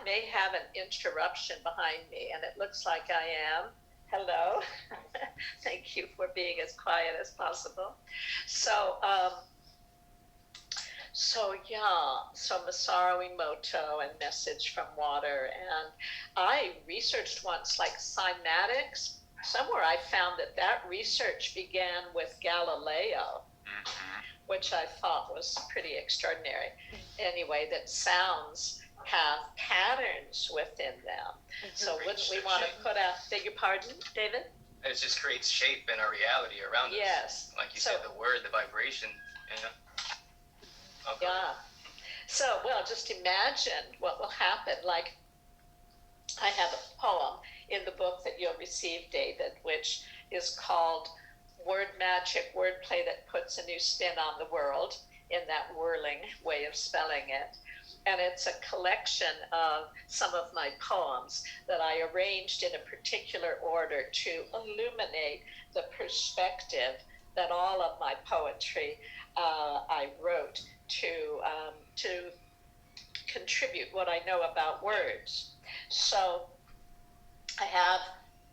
may have an interruption behind me, and it looks like I am. Hello. Thank you for being as quiet as possible. So Masaru Emoto and Message from Water. And I researched once, like cymatics. Somewhere I found that research began with Galileo, which I thought was pretty extraordinary. Anyway, that sounds have patterns within them. So wouldn't we want to put out, beg your pardon, David? It just creates shape in our reality around us. Yes. Like you said, the word, the vibration. Okay. Yeah. So, well, just imagine what will happen. Like, I have a poem in the book that you'll receive, David, which is called Word Magic, Wordplay That Puts a New Spin on the World, in that whirling way of spelling it. And it's a collection of some of my poems that I arranged in a particular order to illuminate the perspective that all of my poetry I wrote to contribute what I know about words. So I have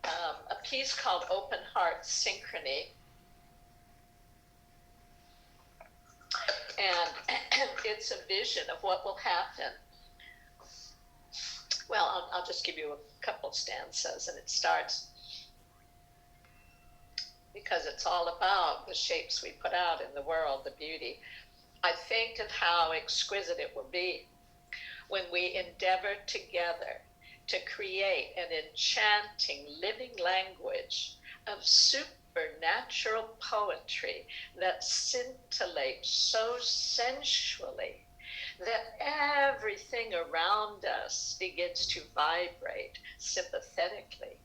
a piece called Open Heart Synchrony. And it's a vision of what will happen. Well, I'll just give you a couple stanzas, and it starts, because it's all about the shapes we put out in the world, the beauty. I think of how exquisite it will be when we endeavor together to create an enchanting living language of supernatural poetry that scintillates so sensually that everything around us begins to vibrate sympathetically.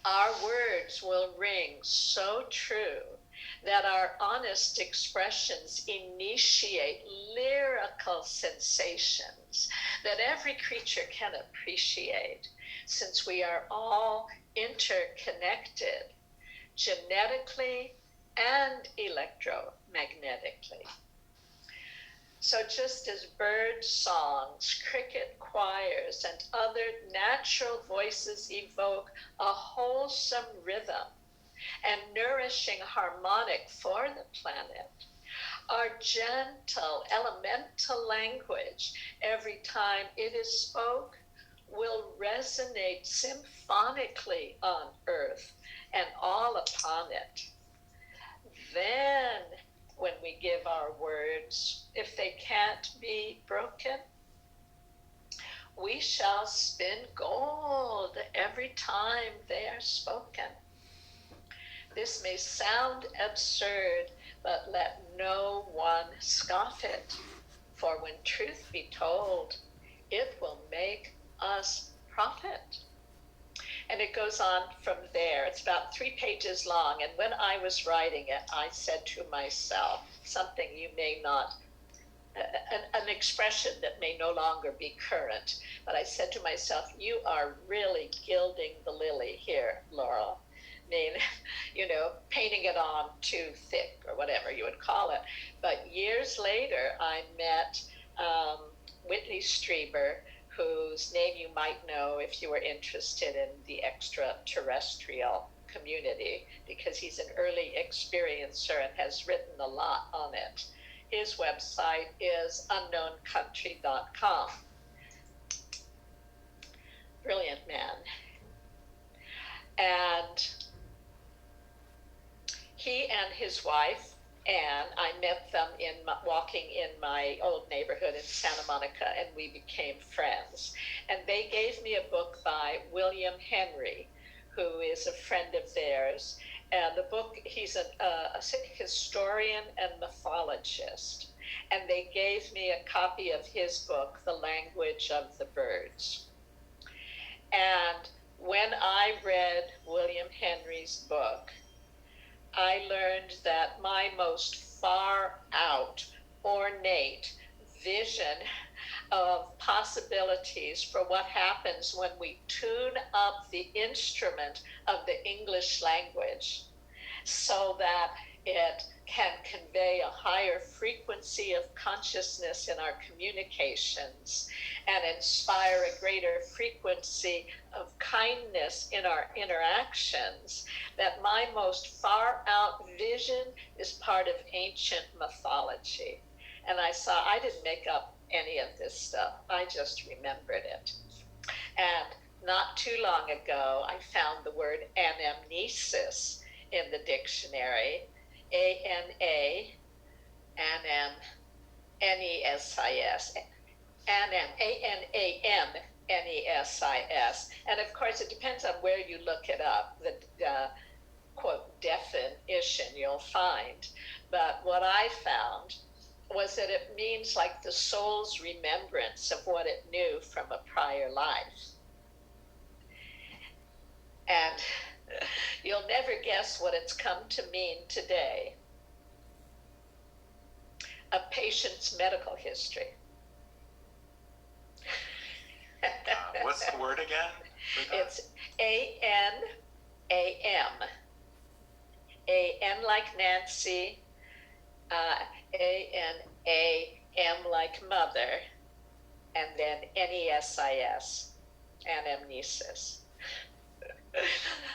Our words will ring so true that our honest expressions initiate lyrical sensations that every creature can appreciate, since we are all interconnected genetically and electromagnetically. So just as bird songs, cricket choirs, and other natural voices evoke a wholesome rhythm and nourishing harmonic for the planet, our gentle elemental language, every time it is spoke, will resonate symphonically on earth and all upon it. Then, when we give our words, if they can't be broken, we shall spin gold every time they are spoken. This may sound absurd, but let no one scoff it, for when truth be told, it will make us profit. And it goes on from there. It's about 3 pages long. And when I was writing it, I said to myself something you may not, an expression that may no longer be current. But I said to myself, you are really gilding the lily here, Laurel. I mean, painting it on too thick or whatever you would call it. But years later, I met Whitley Strieber, whose name you might know if you were interested in the extraterrestrial community, because he's an early experiencer and has written a lot on it. His website is unknowncountry.com. Brilliant man. And he and his wife And I met them walking in my old neighborhood in Santa Monica, and we became friends. And they gave me a book by William Henry, who is a friend of theirs. And the book, he's a historian and mythologist. And they gave me a copy of his book, The Language of the Birds. And when I read William Henry's book, I learned that my most far out, ornate vision of possibilities for what happens when we tune up the instrument of the English language so that it can convey a higher frequency of consciousness in our communications and inspire a greater frequency of kindness in our interactions, that my most far out vision is part of ancient mythology. And I didn't make up any of this stuff, I just remembered it. And not too long ago, I found the word anamnesis in the dictionary. A-N-A-M-N-E-S-I-S. A-N-A-M-N-E-S-I-S. And of course, it depends on where you look it up, the quote definition you'll find. But what I found was that it means like the soul's remembrance of what it knew from a prior life. And you'll never guess what it's come to mean today. A patient's medical history. What's the word again? It's A-N-A-M. A-N like Nancy, A-N-A-M like mother, and then N-E-S-I-S, anamnesis.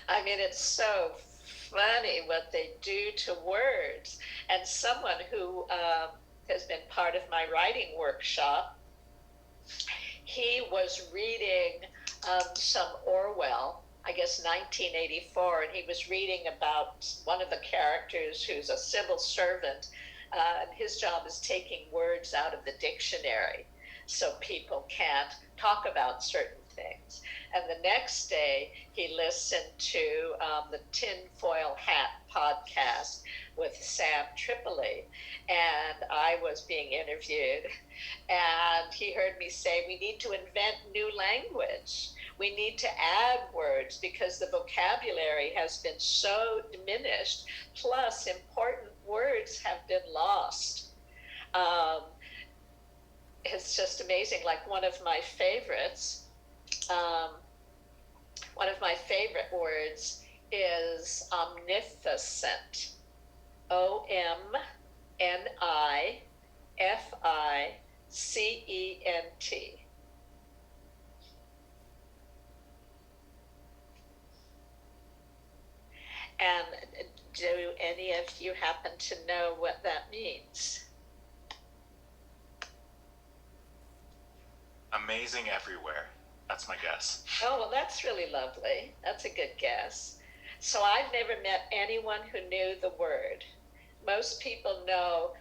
I mean, it's so funny what they do to words. And someone who has been part of my writing workshop, he was reading some Orwell, I guess 1984, and he was reading about one of the characters who's a civil servant, and his job is taking words out of the dictionary so people can't talk about certain things. And the next day, he listened to the Tinfoil Hat podcast with Sam Tripoli, and I was being interviewed, and he heard me say, we need to invent new language. We need to add words because the vocabulary has been so diminished, plus important words have been lost. It's just amazing. Like one of my favorites, one of my favorite words is omnificent. O-M-N-I-F-I-C-E-N-T. And do any of you happen to know what that means? Amazing everywhere. That's my guess. Oh, well, that's really lovely. That's a good guess. So I've never met anyone who knew the word. Most people know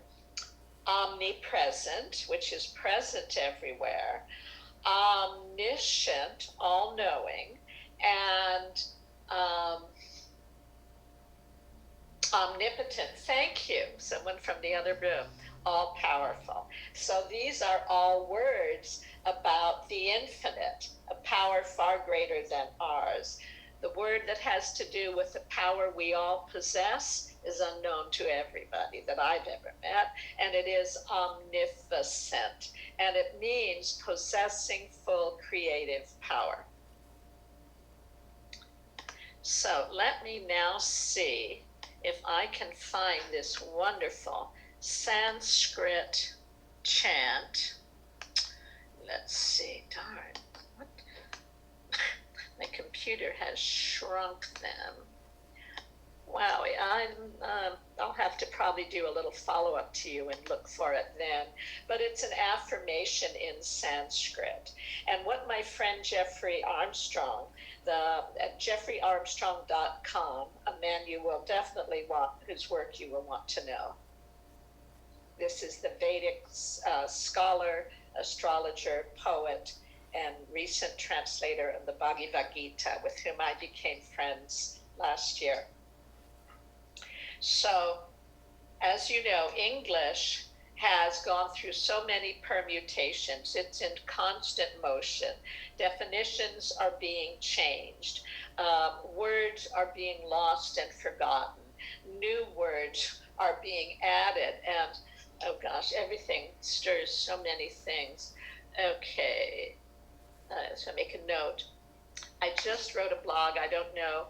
omnipresent, which is present everywhere, omniscient, all-knowing, and omnipotent, thank you, someone from the other room, all-powerful. So these are all words about the infinite, a power far greater than ours. The word that has to do with the power we all possess is unknown to everybody that I've ever met, and it is omnificent, and it means possessing full creative power. So let me now see if I can find this wonderful Sanskrit chant. Let's see, darn, what? My computer has shrunk them. Wow, I'll have to probably do a little follow-up to you and look for it then. But it's an affirmation in Sanskrit. And what my friend Jeffrey Armstrong, at jeffreyarmstrong.com, a man you will definitely want, whose work you will want to know. This is the Vedic scholar, astrologer, poet, and recent translator of the Bhagavad Gita, with whom I became friends last year. So, as you know, English has gone through so many permutations. It's in constant motion. Definitions are being changed. Words are being lost and forgotten. New words are being added. And, oh gosh, everything stirs so many things. Okay, so make a note. I just wrote a blog, I don't know,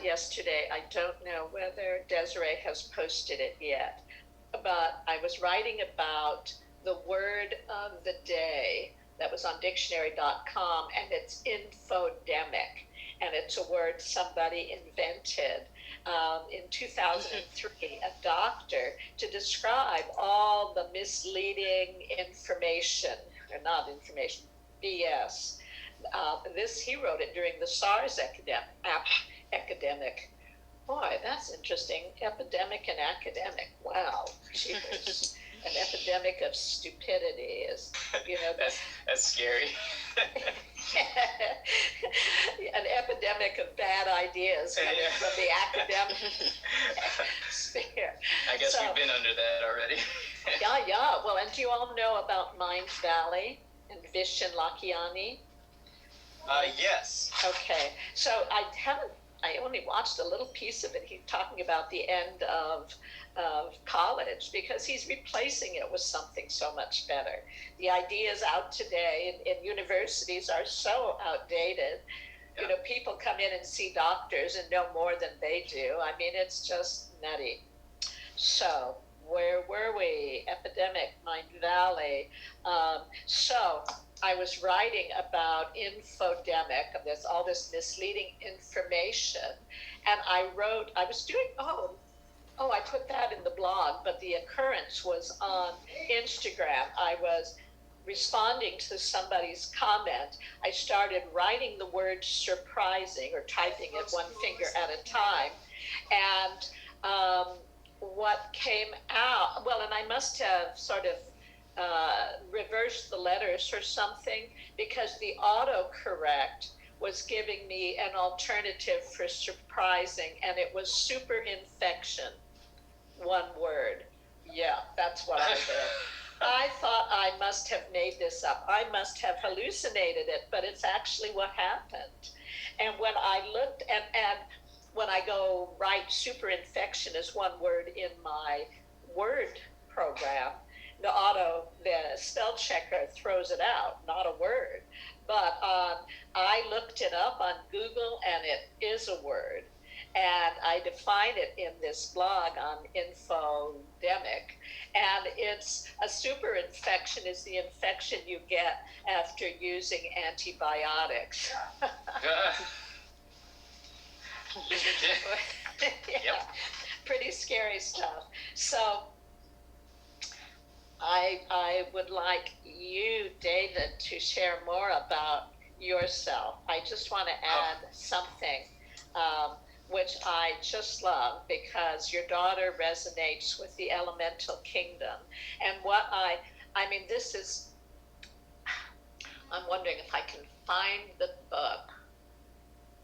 yesterday. I don't know whether Desiree has posted it yet, but I was writing about the word of the day that was on dictionary.com, and it's infodemic, and it's a word somebody invented in 2003, a doctor, to describe all the misleading information, or not information, BS. He wrote it during the SARS epidemic. Boy, that's interesting. Epidemic and academic. Wow, jeepers. An epidemic of stupidity is, that's scary. An epidemic of bad ideas coming from the academic sphere. I guess we've been under that already. Yeah. Well, and do you all know about Mind Valley and Vishen Lakhiani? Yes. Okay, so I only watched a little piece of it. He's talking about the end of college, because he's replacing it with something so much better. The ideas out today in universities are so outdated. Yeah. People come in and see doctors and know more than they do. I mean, it's just nutty. So, where were we? Epidemic, Mind Valley. So, I was writing about infodemic, of all this misleading information, and I was doing, I put that in the blog, but the occurrence was on Instagram. I was responding to somebody's comment. I started writing the word surprising, or typing it one finger at a time, and what came out, and I must have sort of reversed the letters or something, because the autocorrect was giving me an alternative for surprising, and it was super infection, one word. Yeah, that's what I did. I thought I must have made this up. I must have hallucinated it, but it's actually what happened. And when I looked and when I go write super infection as one word in my Word program, the spell checker throws it out, not a word. But I looked it up on Google, and it is a word. And I define it in this blog on infodemic. And it's a super infection is the infection you get after using antibiotics. Yeah, pretty scary stuff. So I would like you, David, to share more about yourself. I just want to add something which I just love, because your daughter resonates with the elemental kingdom. And this is, I'm wondering if I can find the book.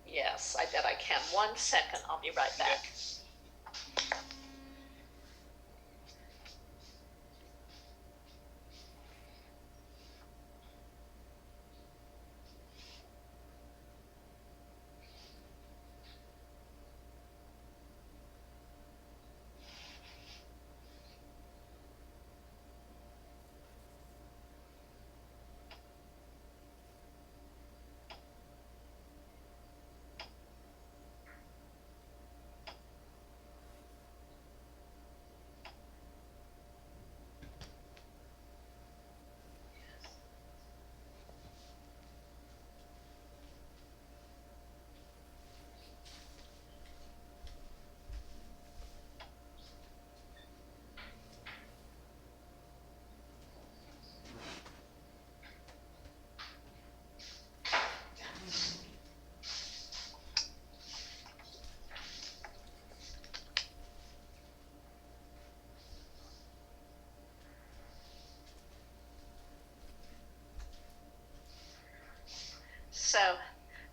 Yes, I bet I can. 1 second, I'll be right back.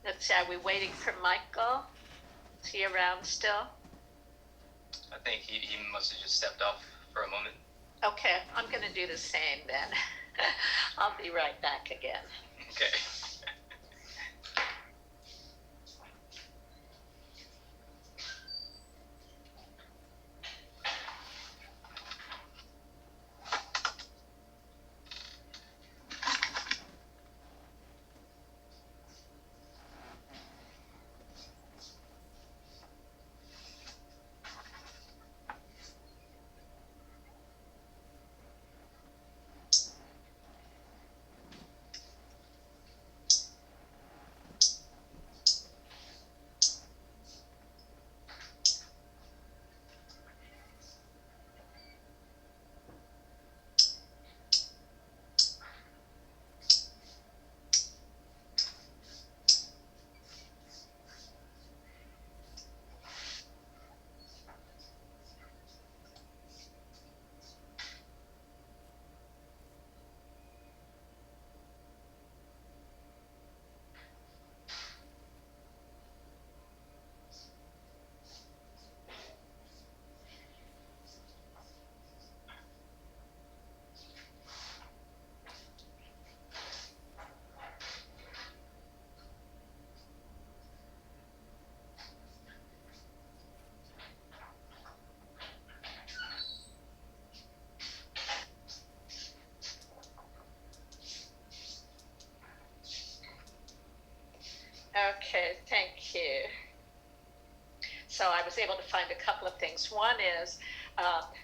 Let's see, are we waiting for Michael? Is he around still? I think he must have just stepped off for a moment. Okay, I'm going to do the same then. I'll be right back again. Okay. Okay, thank you. So I was able to find a couple of things. One is,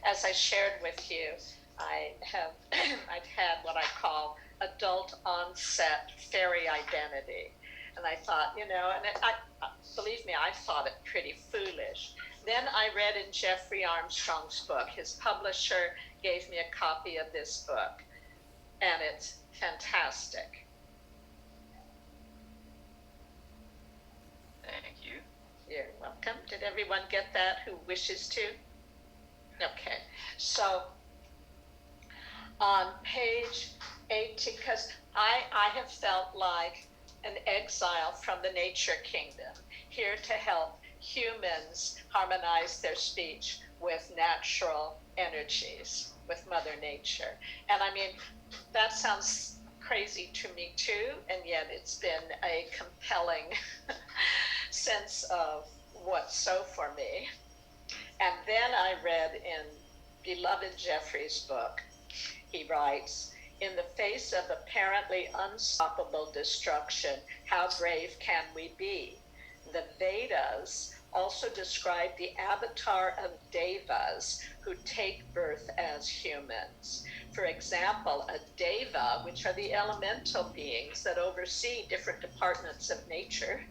as I shared with you, I've had what I call adult onset fairy identity. And I thought, believe me, I thought it pretty foolish. Then I read in Jeffrey Armstrong's book. His publisher gave me a copy of this book, and it's fantastic. Thank you. You're welcome. Did everyone get that who wishes to? Okay, so on page 80, because I have felt like an exile from the nature kingdom, here to help humans harmonize their speech with natural energies, with Mother Nature. And I mean, that sounds crazy to me too, and yet it's been a compelling sense of what's so for me. And then I read in beloved Jeffrey's book, he writes, in the face of apparently unstoppable destruction, how brave can we be? The Vedas also describe the avatar of devas who take birth as humans. For example, a deva, which are the elemental beings that oversee different departments of nature,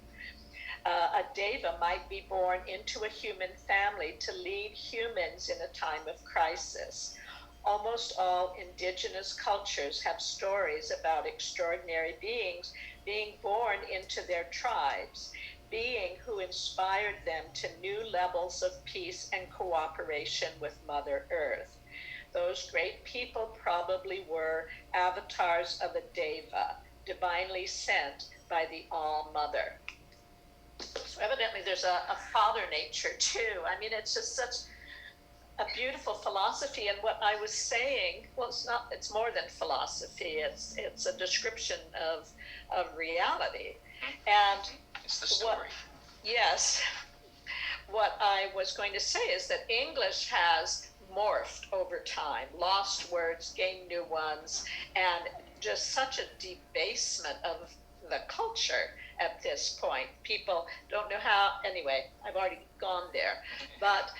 a deva might be born into a human family to lead humans in a time of crisis. Almost all indigenous cultures have stories about extraordinary beings being born into their tribes, being who inspired them to new levels of peace and cooperation with Mother Earth. Those great people probably were avatars of a deva, divinely sent by the All-Mother. So evidently there's a father nature too. I mean, it's just such a beautiful philosophy. And what I was saying, well, it's more than philosophy. It's a description of reality. And it's the story. Yes, what I was going to say is that English has morphed over time, lost words, gained new ones, and just such a debasement of the culture at this point. People don't know how, anyway, I've already gone there. But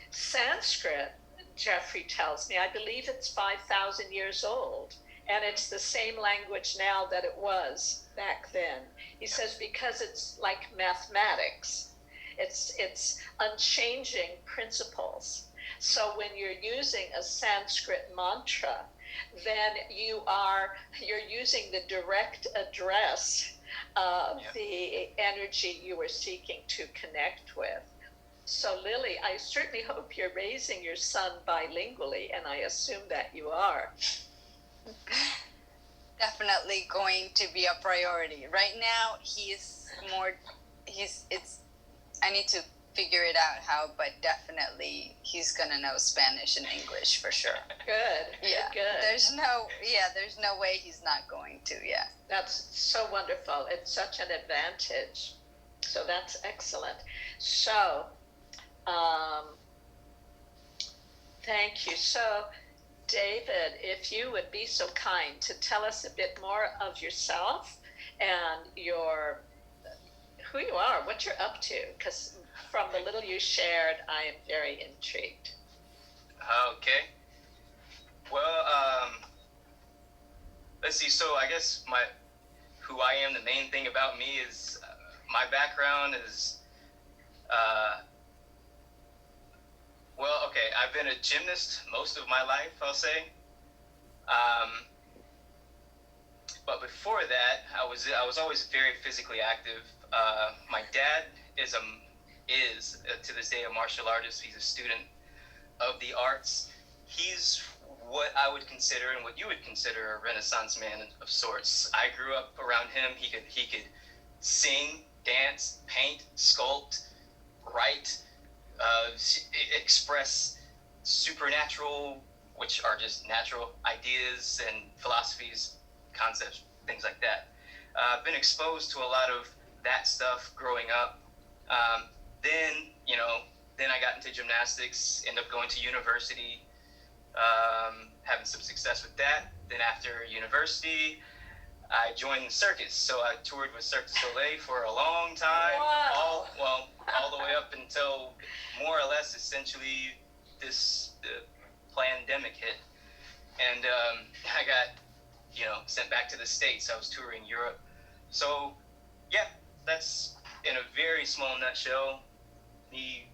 Sanskrit, Jeffrey tells me, I believe it's 5,000 years old. And it's the same language now that it was back then. He says, because it's like mathematics. It's unchanging principles. So when you're using a Sanskrit mantra, then you're using the direct address of the energy you were seeking to connect with. So Lily, I certainly hope you're raising your son bilingually, and I assume that you are. Definitely going to be a priority. Right now, he's more. It's. I need to figure it out how, but definitely he's gonna know Spanish and English for sure. Good. Yeah. Good. There's no way he's not going to. Yeah. That's so wonderful. It's such an advantage. So that's excellent. So, thank you. So, David, if you would be so kind to tell us a bit more of yourself and who you are, what you're up to, because from the little you shared, I am very intrigued. Okay. Well, let's see. So I guess who I am, the main thing about me is my background is, well, okay, I've been a gymnast most of my life, I'll say. But before that, I was always very physically active. My dad is to this day a martial artist. He's a student of the arts. He's what I would consider and what you would consider a Renaissance man of sorts. I grew up around him. He could sing, dance, paint, sculpt, write, express supernatural, which are just natural ideas and philosophies, concepts, things like that. I've been exposed to a lot of that stuff growing up. Then I got into gymnastics, ended up going to university, having some success with that. Then after university, I joined the circus. So I toured with Cirque du Soleil for a long time. Wow. All the way up until more or less essentially the pandemic hit. And I got, sent back to the States. I was touring Europe. So, yeah, that's in a very small nutshell, me.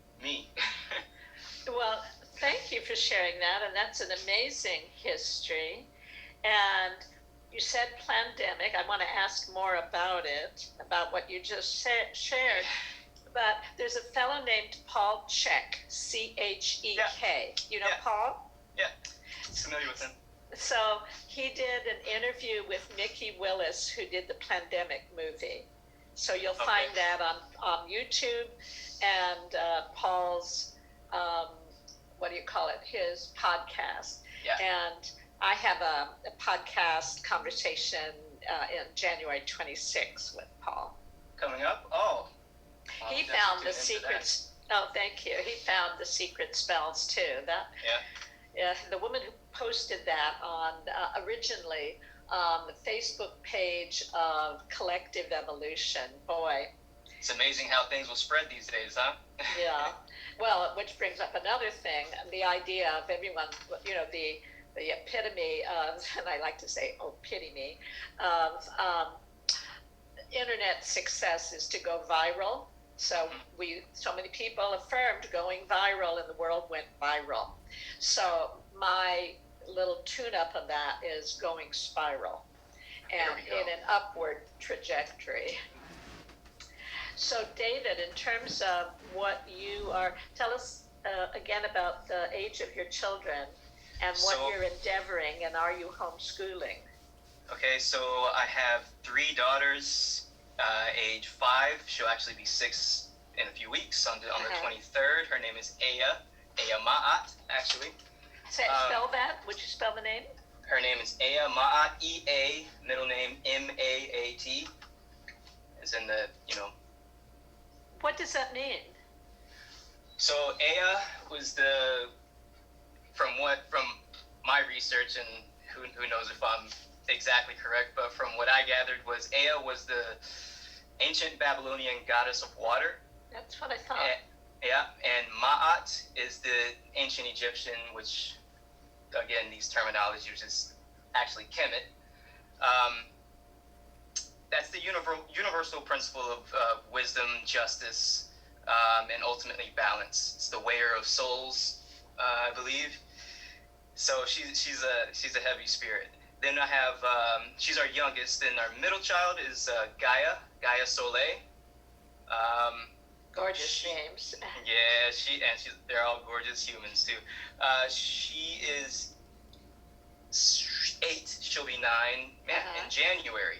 Well, thank you for sharing that, and that's an amazing history. And you said pandemic. I want to ask more about it, about what you just shared. But there's a fellow named Paul Chek, Chek. Yeah. You know Yeah. Paul? Yeah, familiar with him. So he did an interview with Nikki Willis, who did the pandemic movie. So you'll find that on YouTube, and Paul's, his podcast. Yeah. And I have a podcast conversation in January 26th with Paul. Coming up? Oh. He found the secrets. Oh, thank you. He found the secret spells too. Yeah, the woman who posted that on originally on the Facebook page of Collective Evolution. Boy, it's amazing how things will spread these days, huh? Yeah. Well, which brings up another thing: the idea of everyone, the epitome of, and I like to say, oh, pity me, of internet success is to go viral. So so many people affirmed going viral, and the world went viral. So my little tune-up of that is going spiral, and in an upward trajectory. So David, in terms of what you are, tell us again about the age of your children and what you're endeavoring, and are you homeschooling? Okay, so I have 3 daughters, age 5. She'll actually be 6 in a few weeks on the 23rd. Her name is Aya Ma'at, actually. Spell that. Would you spell the name? Her name is Aya Ma'at, E-A, middle name M-A-A-T. As in the, What does that mean? So Aya was from my research, and who knows if I'm exactly correct, but from what I gathered was Aya was the ancient Babylonian goddess of water. That's what I thought. And Ma'at is the ancient Egyptian, which, again, these terminologies are just actually Kemet. That's the universal principle of wisdom, justice, and ultimately balance. It's the weigher of souls, I believe. So she's a heavy spirit. Then I have she's our youngest, and our middle child is Gaia Soleil. Gorgeous names. Yeah, they're all gorgeous humans too. She is 8. She'll be 9 in January.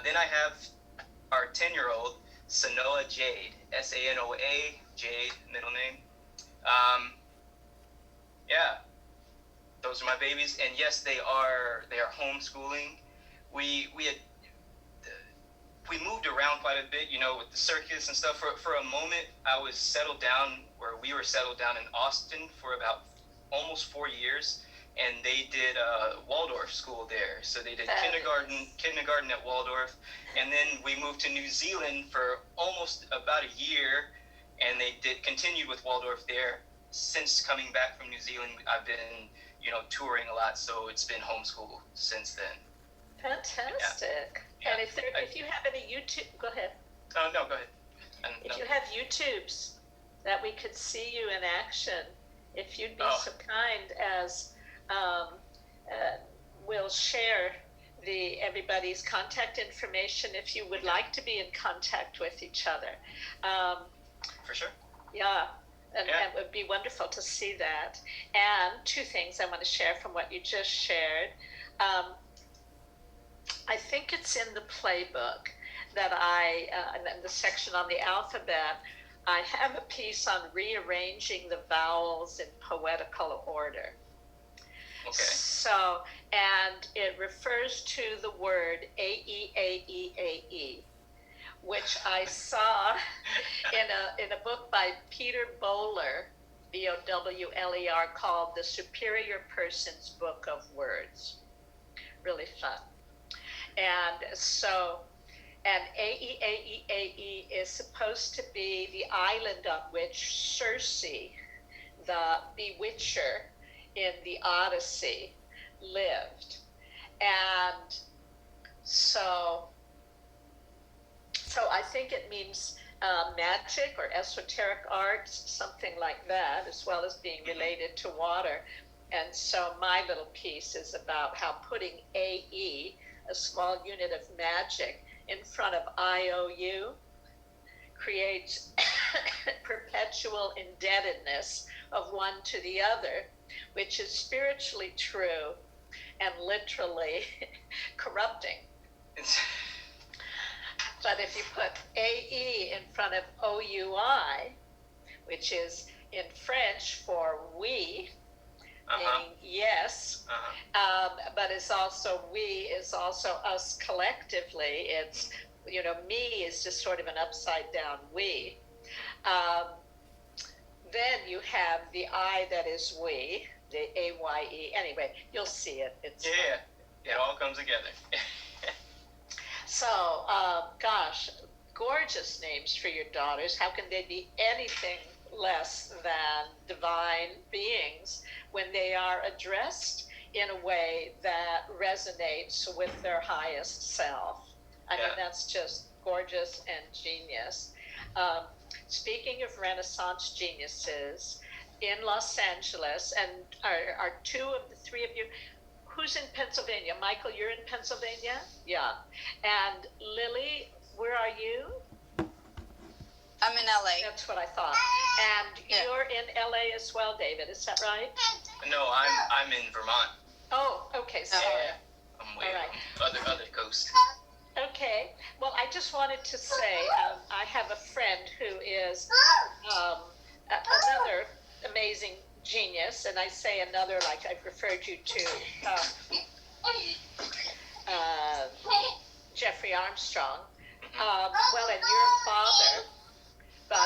Then I have our 10-year-old, Sanoa Jade, Sanoa Jade, middle name. Yeah, those are my babies, and yes, they are homeschooling. We had we moved around quite a bit, with the circus and stuff. For a moment, we were settled down in Austin for about almost 4 years, and they did Waldorf school there. So they did kindergarten at Waldorf, and then we moved to New Zealand for almost about a year, and they continued with Waldorf there. Since coming back from New Zealand, I've been touring a lot, so it's been homeschool since then. Fantastic. Yeah. And if you have any YouTube, go ahead. Oh, no, go ahead. If you have YouTubes that we could see you in action, if you'd be so kind as we'll share everybody's contact information if you would like to be in contact with each other. For sure. Yeah. And it would be wonderful to see that. And two things I want to share from what you just shared. I think it's in the playbook that in the section on the alphabet, I have a piece on rearranging the vowels in poetical order. Okay. So, and it refers to the word A-E-A-E-A-E, which I saw in a book by Peter Bowler, B-O-W-L-E-R, called The Superior Person's Book of Words. Really fun. And so, and A-E-A-E-A-E is supposed to be the island on which Circe, the bewitcher in the Odyssey, lived. And so I think it means magic or esoteric arts, something like that, as well as being related to water. And so my little piece is about how putting AE, a small unit of magic, in front of IOU creates perpetual indebtedness of one to the other, which is spiritually true and literally corrupting. But if you put AE in front of OUI, which is in French for we, meaning yes, but it's also us collectively. It's, me is just sort of an upside down we. Then you have the I that is we, the AYE. Anyway, you'll see it. It's it all comes together. So, gosh, gorgeous names for your daughters. How can they be anything less than divine beings when they are addressed in a way that resonates with their highest self? I mean, that's just gorgeous and genius. Speaking of Renaissance geniuses, in Los Angeles, and are two of the three of you, who's in Pennsylvania? Michael, you're in Pennsylvania? Yeah. And Lily, where are you? I'm in LA. That's what I thought. And you're in LA as well, David, is that right? No, I'm in Vermont. Oh, okay. So, I'm way other coast. Okay. Well, I just wanted to say, I have a friend who is another amazing genius, and I say another like I've referred you to Jeffrey Armstrong. Well, and your father. But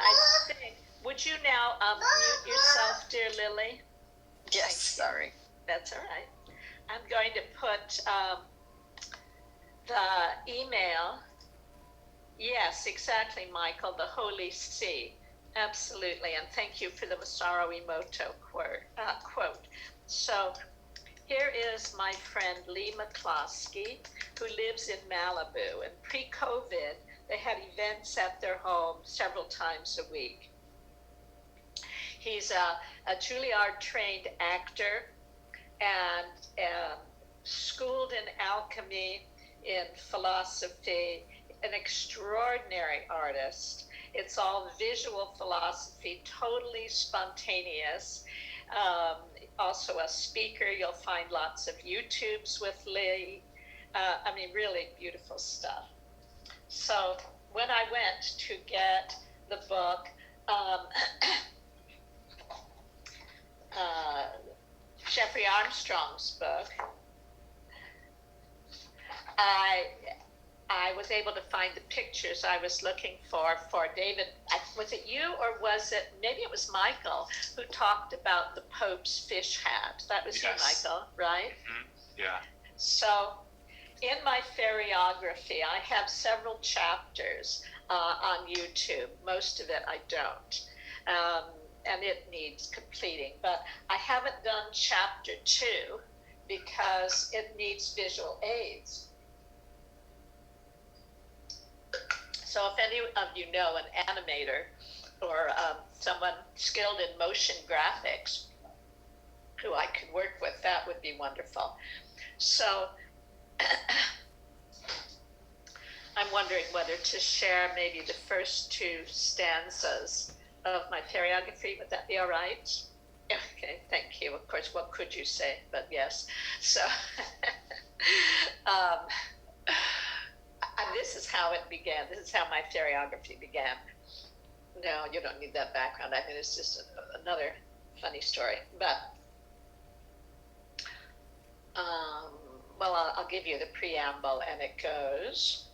I think, would you now mute yourself, dear Lily? Yes, sorry. That's all right. I'm going to put the email. Yes, exactly, Michael, the Holy See. Absolutely, and thank you for the Masaru Emoto quote. So here is my friend Lee McCloskey, who lives in Malibu. And pre-COVID, they had events at their home several times a week. He's a Juilliard-trained actor and schooled in alchemy, in philosophy, an extraordinary artist. It's all visual philosophy, totally spontaneous. Also a speaker. You'll find lots of YouTubes with Lee. I mean, really beautiful stuff. So when I went to get the book, um, Jeffrey Armstrong's book, I was able to find the pictures I was looking for David. Was it you, or was it, maybe it was Michael, who talked about the Pope's fish hat? That was Yes. you, Michael, right? Mm-hmm. Yeah. So in my feriography, I have several chapters on YouTube. Most of it I don't. And it needs completing. But I haven't done chapter 2 because it needs visual aids. So if any of you know an animator or someone skilled in motion graphics who I could work with, that would be wonderful. So I'm wondering whether to share maybe the first 2 stanzas of my feriography. Would that be all right? Okay, thank you. Of course, what could you say? But yes. So this is how it began. This is how my feriography began. No, you don't need that background. I mean, it's just another funny story. But well, I'll give you the preamble, and it goes,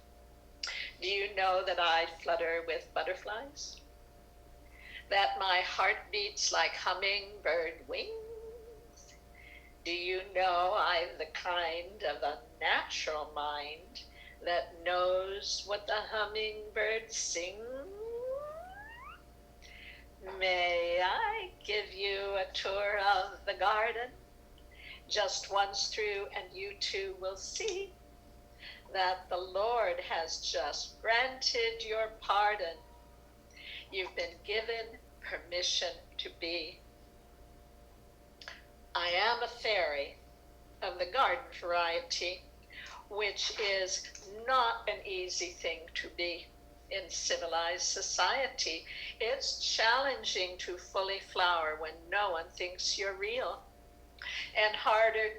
do you know that I flutter with butterflies? That my heart beats like hummingbird wings? Do you know I've the kind of a natural mind that knows what the hummingbird sings? May I give you a tour of the garden? Just once through, and you too will see that the Lord has just granted your pardon. You've been given permission to be. I am a fairy of the garden variety, which is not an easy thing to be in civilized society. It's challenging to fully flower when no one thinks you're real, and harder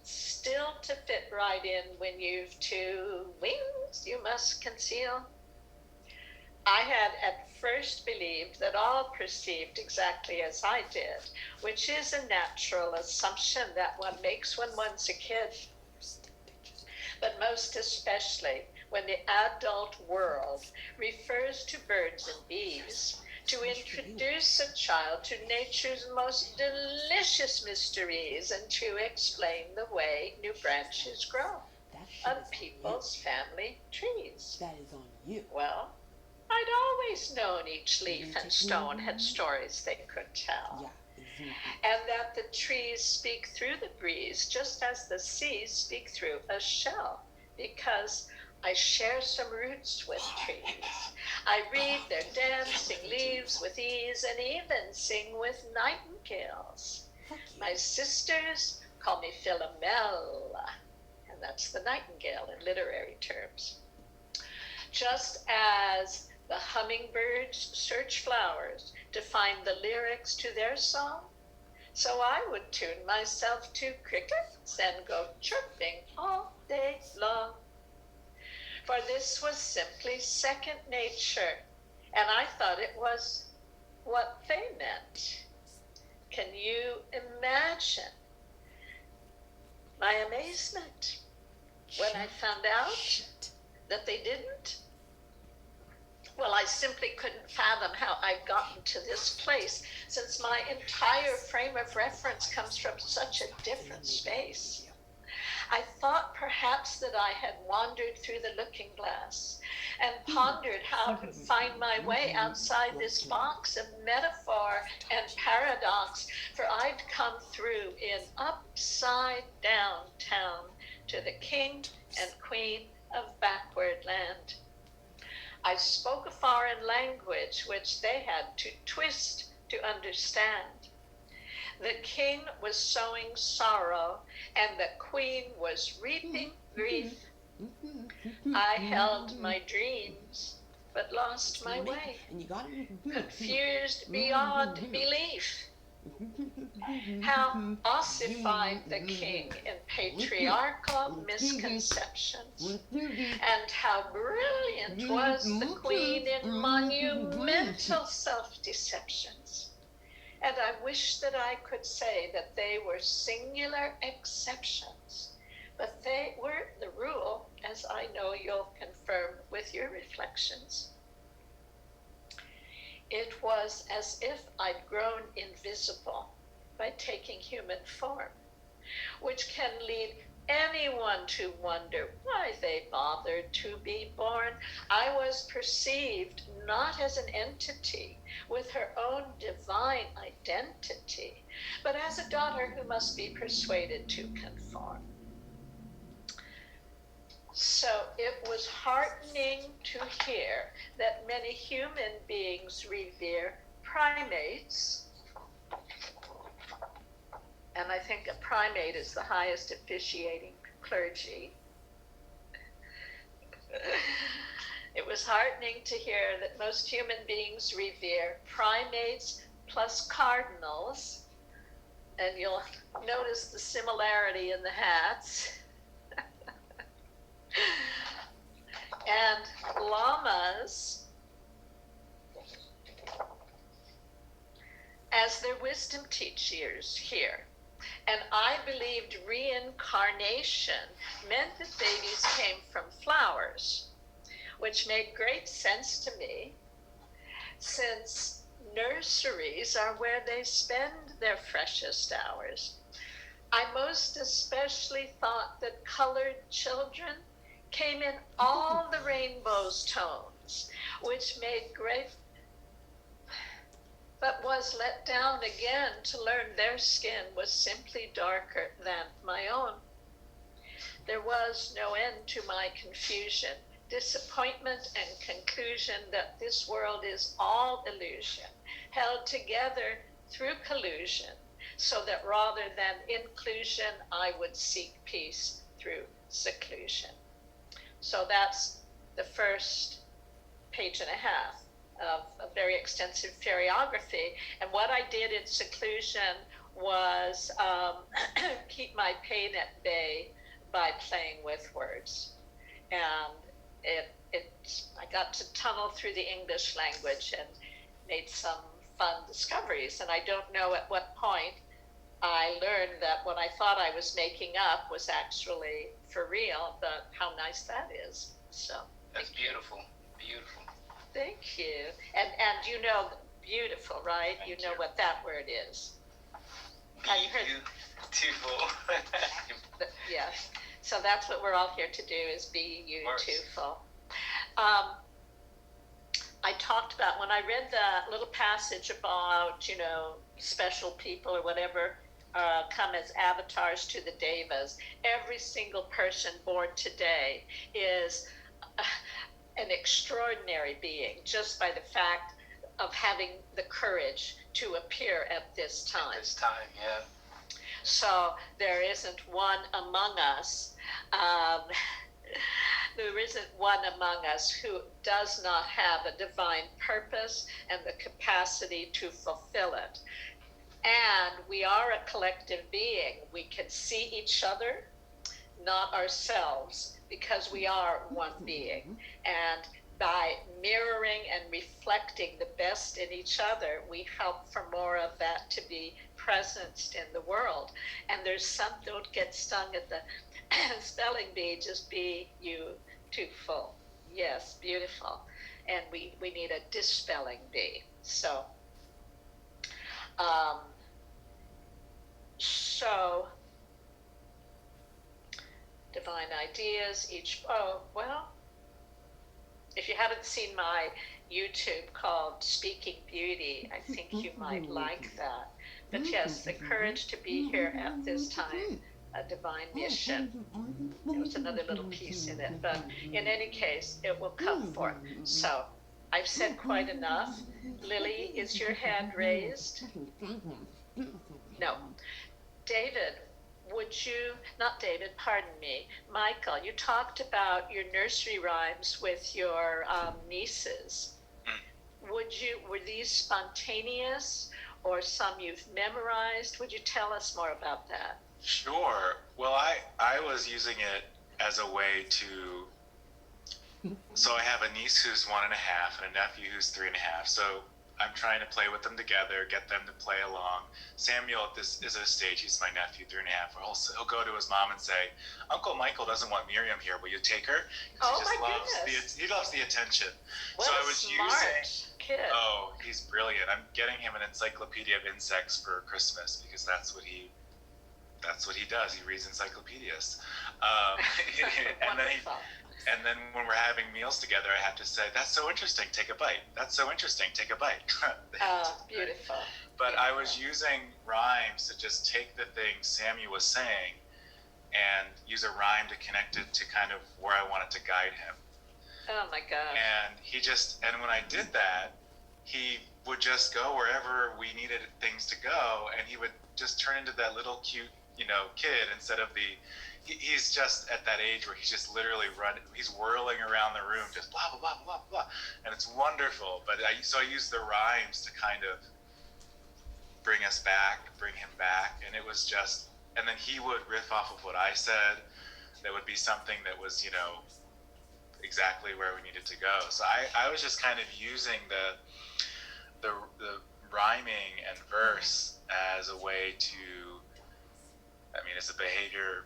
still to fit right in when you've 2 wings you must conceal. I had at first believed that all perceived exactly as I did, which is a natural assumption that one makes when one's a kid. But most especially when the adult world refers to birds and bees, to introduce a child to nature's most delicious mysteries and to explain the way new branches grow on people's family trees. That is on you. Well, I'd always known each leaf and stone had stories they could tell. Yeah, exactly. And that the trees speak through the breeze just as the seas speak through a shell, because I share some roots with trees. I read their dancing leaves with ease and even sing with nightingales. My sisters call me Philomela, and that's the nightingale in literary terms. Just as the hummingbirds search flowers to find the lyrics to their song, so I would tune myself to crickets and go chirping all day long. For this was simply second nature, and I thought it was what they meant. Can you imagine my amazement when I found out that they didn't? Well, I simply couldn't fathom how I'd gotten to this place, since my entire frame of reference comes from such a different space. I thought perhaps that I had wandered through the looking glass and pondered how to find my way outside this box of metaphor and paradox, for I'd come through in upside down town to the king and queen of backward land. I spoke a foreign language which they had to twist to understand. The king was sowing sorrow, and the queen was reaping grief. I held my dreams, but lost my way, confused beyond belief. How ossified the king in patriarchal misconceptions, and how brilliant was the queen in monumental self-deceptions. And I wish that I could say that they were singular exceptions, but they weren't the rule, as I know you'll confirm with your reflections. It was as if I'd grown invisible by taking human form, which can lead anyone to wonder why they bothered to be born. I was perceived not as an entity with her own divine identity, but as a daughter who must be persuaded to conform. So it was heartening to hear that many human beings revere primates, and I think a primate is the highest officiating clergy. It was heartening to hear that most human beings revere primates plus cardinals, and you'll notice the similarity in the hats. And lamas as their wisdom teachers here. And I believed reincarnation meant that babies came from flowers, which made great sense to me, since nurseries are where they spend their freshest hours. I most especially thought that colored children came in all the rainbow's tones, which made great, but was let down again to learn their skin was simply darker than my own. There was no end to my confusion, disappointment, and conclusion that this world is all illusion, held together through collusion, so that rather than inclusion, I would seek peace through seclusion. So that's the first page and a half of a very extensive fairyography. And what I did in seclusion was keep my pain at bay by playing with words. And I got to tunnel through the English language and made some fun discoveries. And I don't know at what point I learned that what I thought I was making up was actually for real, but how nice that is. So That's beautiful. Beautiful. thank you. And you know, beautiful, right? Thank You know you. what that word is. Have you heard? Beautiful. Yeah. So that's what we're all here to do, is be beautiful. I talked about, when I read the little passage about, you know, special people or whatever come as avatars to the devas, every single person born today is an extraordinary being just by the fact of having the courage to appear at this time. At this time, yeah. So there isn't one among us, there isn't one among us who does not have a divine purpose and the capacity to fulfill it. And we are a collective being. We can see each other, not ourselves, because we are one being. And by mirroring and reflecting the best in each other, we help for more of that to be present in the world. And there's some, don't get stung at the spelling bee, just be beautiful. Yes, beautiful. And we need a dispelling bee. So, divine ideas, if you haven't seen my YouTube called Speaking Beauty, I think you might like that. But yes, the courage to be here at this time, a divine mission. There was another little piece in it, but in any case, it will come forth. So I've said quite enough. Lily, is your hand raised? No. David, pardon me, Michael, you talked about your nursery rhymes with your nieces. Were these spontaneous, or some you've memorized. Would you tell us more about that? Sure. Well, I was using it as a way to. So I have a niece who's 1.5 and a nephew who's 3.5. So I'm trying to play with them together, get them to play along. Samuel at this is at a stage, he's my nephew, 3.5, where he'll go to his mom and say, "Uncle Michael doesn't want Miriam here. Will you take her?" Oh my goodness! He loves the attention. What so a I was smart kid! Oh, he's brilliant. I'm getting him an encyclopedia of insects for Christmas because that's what he does. He reads encyclopedias. And then when we're having meals together, I have to say, "That's so interesting. Take a bite. That's so interesting. Take a bite." Oh, beautiful. But I was using rhymes to just take the thing Samuel was saying and use a rhyme to connect it to kind of where I wanted to guide him. Oh my gosh. And when I did that, he would just go wherever we needed things to go, and he would just turn into that little cute, kid instead of he's just at that age where he's just literally he's whirling around the room, just blah, blah, blah, blah, blah. And it's wonderful. But I use the rhymes to kind of bring him back. And it was just, and then he would riff off of what I said. There would be something that was, exactly where we needed to go. So I was just kind of using the rhyming and verse as a way to, it's a behavior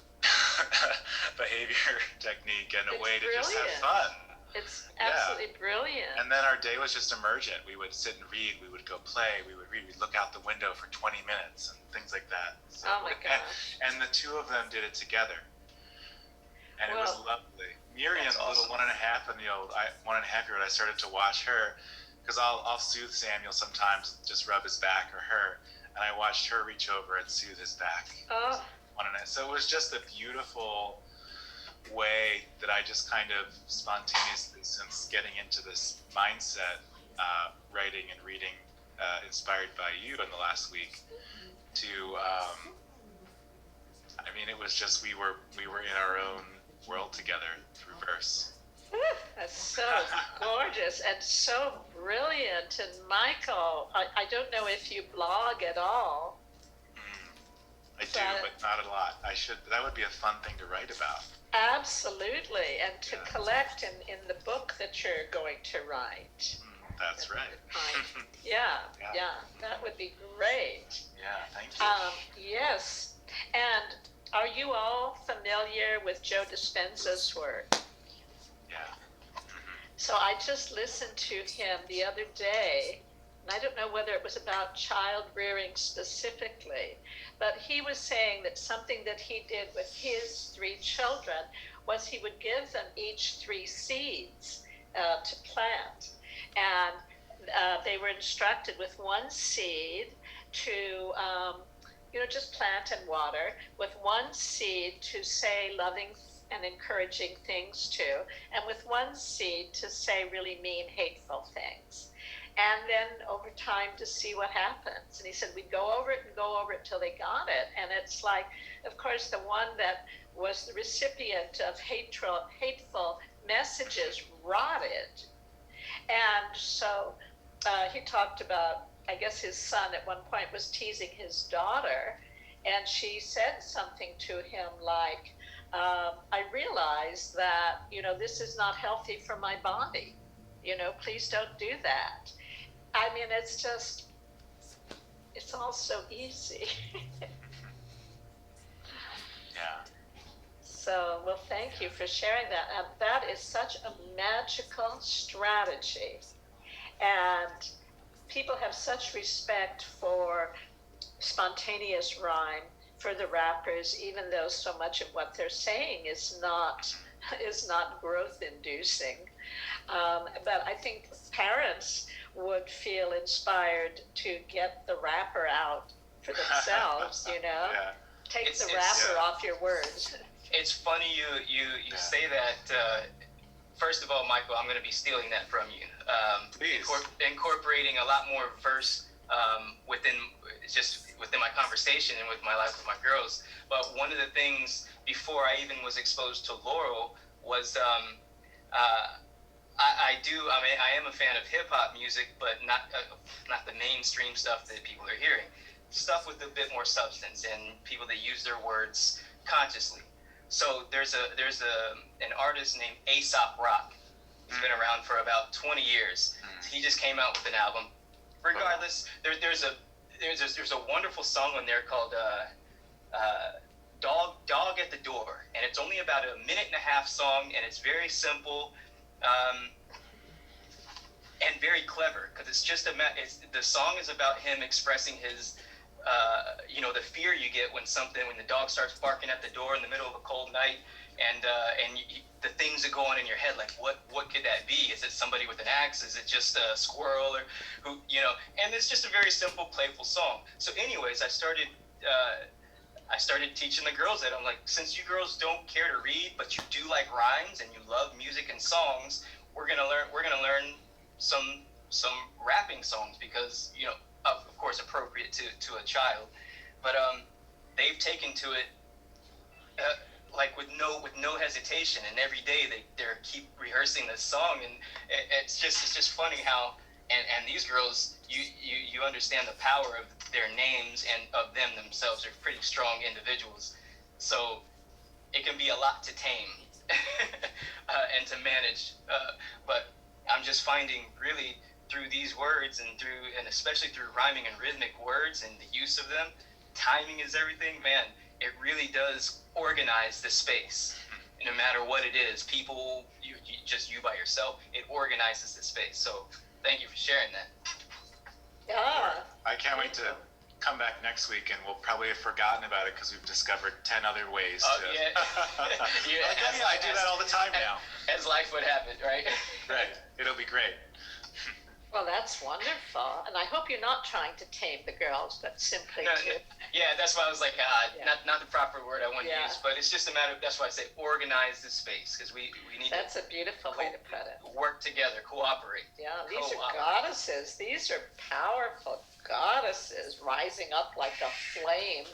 technique and a way to just have fun. It's absolutely brilliant. And then our day was just emergent. We would sit and read. We would go play. We would read. We'd look out the window for 20 minutes and things like that. So, oh my gosh. And the two of them did it together. And it was lovely. Miriam, awesome. The little 1.5 and the old 1.5-year-old, I started to watch her because I'll soothe Samuel sometimes, just rub his back or her. And I watched her reach over and soothe his back. Oh. So it was just a beautiful way that I just kind of spontaneously, since getting into this mindset, writing and reading, inspired by you in the last week, to, it was just, we were in our own world together through verse. That's so gorgeous and so brilliant. And Michael, I don't know if you blog at all. I do, but not a lot. I should. That would be a fun thing to write about. Absolutely, and to collect in the book that you're going to write. That's right. Yeah, that would be great. Yeah, thank you. Yes, and are you all familiar with Joe Dispenza's work? Yeah. So I just listened to him the other day, and I don't know whether it was about child rearing specifically, but he was saying that something that he did with his 3 children was he would give them each 3 seeds to plant. And they were instructed with 1 seed to, just plant and water, with 1 seed to say loving and encouraging things to, and with 1 seed to say really mean, hateful things. And then over time to see what happens. And he said we'd go over it till they got it. And it's like, of course, the one that was the recipient of hateful messages rotted. And so he talked about, I guess his son at one point was teasing his daughter, and she said something to him like, I realize that, this is not healthy for my body. Please don't do that. It's all so easy. Yeah. So, well, thank you for sharing that. And that is such a magical strategy. And people have such respect for spontaneous rhyme, for the rappers, even though so much of what they're saying is not growth inducing. But I think parents would feel inspired to get the rapper out for themselves, Yeah. Take the rapper off your words. It's funny you say that. First of all, Michael, I'm going to be stealing that from you. Please. Incorporating a lot more verse within my conversation and with my life with my girls. But one of the things before I even was exposed to Laurel was I do. I mean, I am a fan of hip hop music, but not the mainstream stuff that people are hearing. Stuff with a bit more substance and people that use their words consciously. So there's an artist named Aesop Rock. He's been around for about 20 years. He just came out with an album. Regardless, there's a wonderful song on there called Dog at the Door, and it's only about a minute and a half song, and it's very simple. And very clever because the song is about him expressing his the fear you get when the dog starts barking at the door in the middle of a cold night, and the things that go on in your head, like what could that be? Is it somebody with an axe? Is it just a squirrel? Or who, and it's just a very simple, playful song. So anyways, I started teaching the girls that. I'm like, since you girls don't care to read, but you do like rhymes and you love music and songs, we're gonna learn some rapping songs because of course appropriate to a child, but they've taken to it like with no hesitation, and every day they keep rehearsing this song, and it's just funny how and these girls, you understand the power of their names and of them themselves. They're pretty strong individuals, so it can be a lot to tame and to manage, but I'm just finding really through these words and especially through rhyming and rhythmic words and the use of them, timing is everything, man. It really does organize the space. No matter what it is, people, you by yourself, it organizes the space. So thank you for sharing that. Yeah. I can't wait to come back next week, and we'll probably have forgotten about it because we've discovered 10 other ways to. Yeah. I do that all the time now. As life would have it, right? Right. It'll be great. Well, that's wonderful, and I hope you're not trying to tame the girls, but simply to. Yeah, that's why I was like, not the proper word I want to use, but it's just a matter of, that's why I say organize the space, because we need That's a beautiful way to put it. Work together, cooperate. Yeah, these are goddesses. These are powerful goddesses rising up like a flame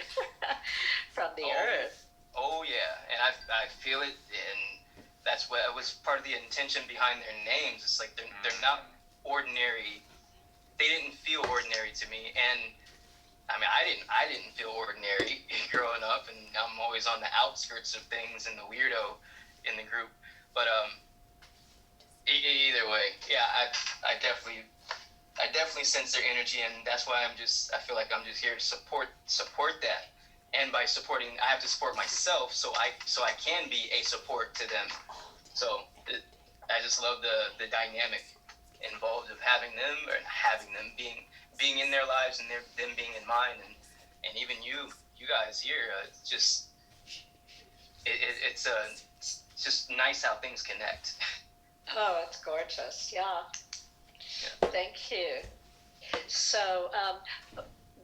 from the earth. Oh yeah, and I feel it, and that's what was part of the intention behind their names. It's like they're not ordinary. They didn't feel ordinary to me, and I mean, I didn't feel ordinary growing up, and I'm always on the outskirts of things and the weirdo in the group. But either way, yeah, I definitely sense their energy, and that's why I feel like I'm just here to support that. And by supporting, I have to support myself, so I can be a support to them. So I just love the dynamic involved of having them being in their lives and them being in mine, and even you guys here. It's just nice how things connect. Oh, it's gorgeous. Yeah. Thank you. So,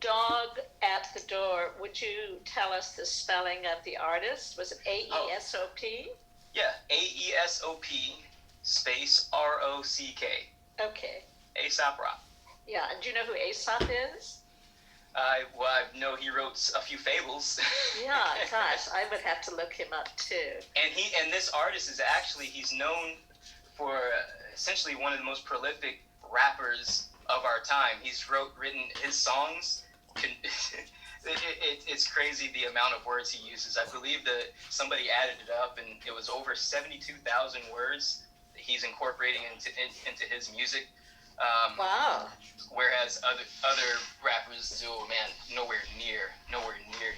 Dog at the Door, would you tell us the spelling of the artist? Was it AESOP? Yeah, AESOP space ROCK. Okay. Aesop Rock. Yeah, and do you know who Aesop is? I know he wrote a few fables. Yeah, gosh, I would have to look him up too. And this artist is actually, he's known for essentially one of the most prolific rappers of our time. He's written his songs. It's crazy the amount of words he uses. I believe that somebody added it up, and it was over 72,000 words that he's incorporating into his music. Wow. Whereas other rappers do, nowhere near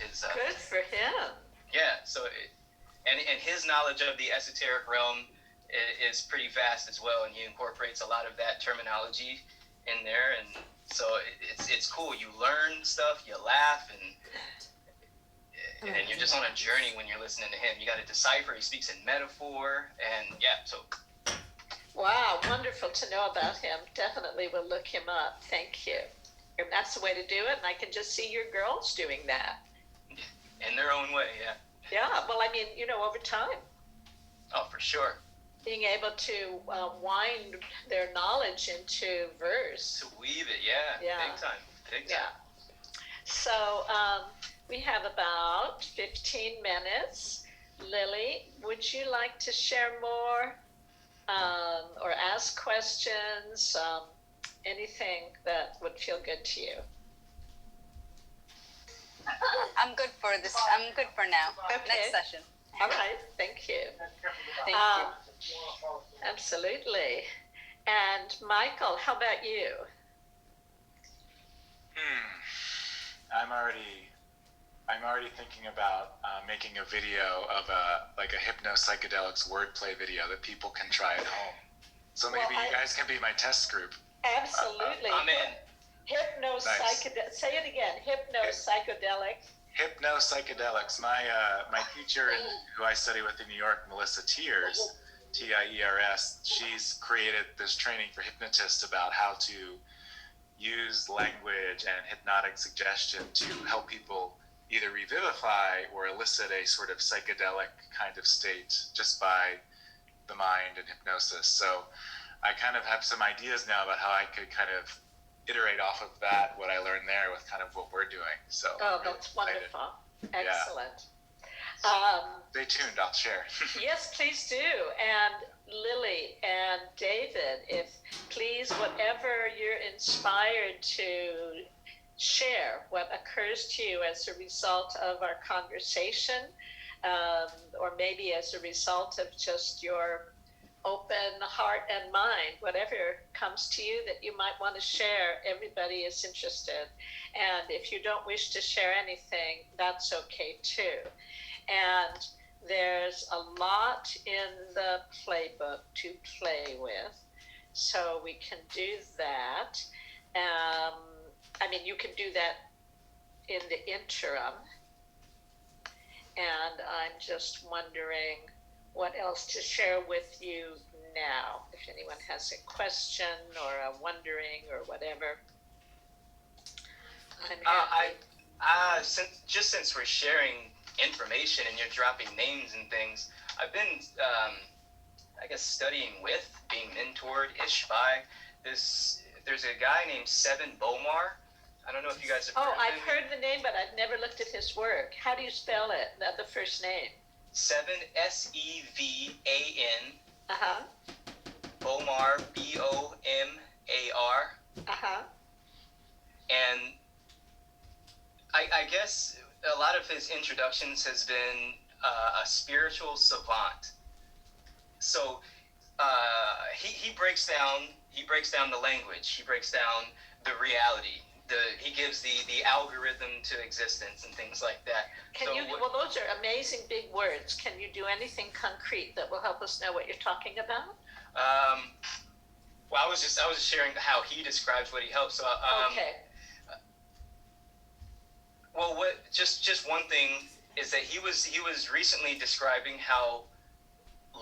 his. Good for him. Yeah. So, and his knowledge of the esoteric realm is pretty vast as well, and he incorporates a lot of that terminology in there, and so it's cool. You learn stuff, you laugh, and you're just on a journey when you're listening to him. You got to decipher. He speaks in metaphor, and yeah, so. Wow, wonderful to know about him. Definitely will look him up. Thank you. And that's the way to do it, and I can just see your girls doing that. In their own way, yeah. Yeah, well, I mean, over time. Oh, for sure. Being able to wind their knowledge into verse. To weave it, yeah. Big time. Yeah. So we have about 15 minutes. Lily, would you like to share more or ask questions, anything that would feel good to you. I'm good for this. I'm good for now. Okay. Next session. All right, thank you. Thank you. Absolutely. And Michael, how about you? I'm already thinking about making a video of a hypno-psychedelics wordplay video that people can try at home. So maybe you guys can be my test group. Absolutely. I'm in. Hypno-psychedelic. Say it again. Hypno-psychedelic. Hypno-psychedelics. My teacher who I study with in New York, Melissa Tiers, Tiers, she's created this training for hypnotists about how to use language and hypnotic suggestion to help people either revivify or elicit a sort of psychedelic kind of state just by the mind and hypnosis. So I kind of have some ideas now about how I could kind of iterate off of that, what I learned there with kind of what we're doing. So Oh, that's wonderful. Excellent. Stay tuned, I'll share. Yes, please do. And Lily and David, if please, whatever you're inspired to share, what occurs to you as a result of our conversation, or maybe as a result of just your open heart and mind, whatever comes to you that you might want to share, everybody is interested. And if you don't wish to share anything, that's okay too. And there's a lot in the playbook to play with, so we can do that. I mean, you can do that in the interim. And I'm just wondering what else to share with you now, if anyone has a question or a wondering or whatever. I'm happy. Since we're sharing information and you're dropping names and things, I've been, I guess, studying with, being mentored-ish by this. There's a guy named Seven Bomar. I don't know if you guys have heard of him. I've heard the name, but I've never looked at his work. How do you spell it, the first name? Seven, Sevan. Uh-huh. Bomar, Bomar. Uh-huh. And I guess a lot of his introductions has been a spiritual savant. So he breaks down the language. He breaks down the reality. He gives the algorithm to existence and things like that. Well, those are amazing big words. Can you do anything concrete that will help us know what you're talking about? Well, I was just sharing how he describes what he helps. So, okay. Well, just one thing is that he was recently describing how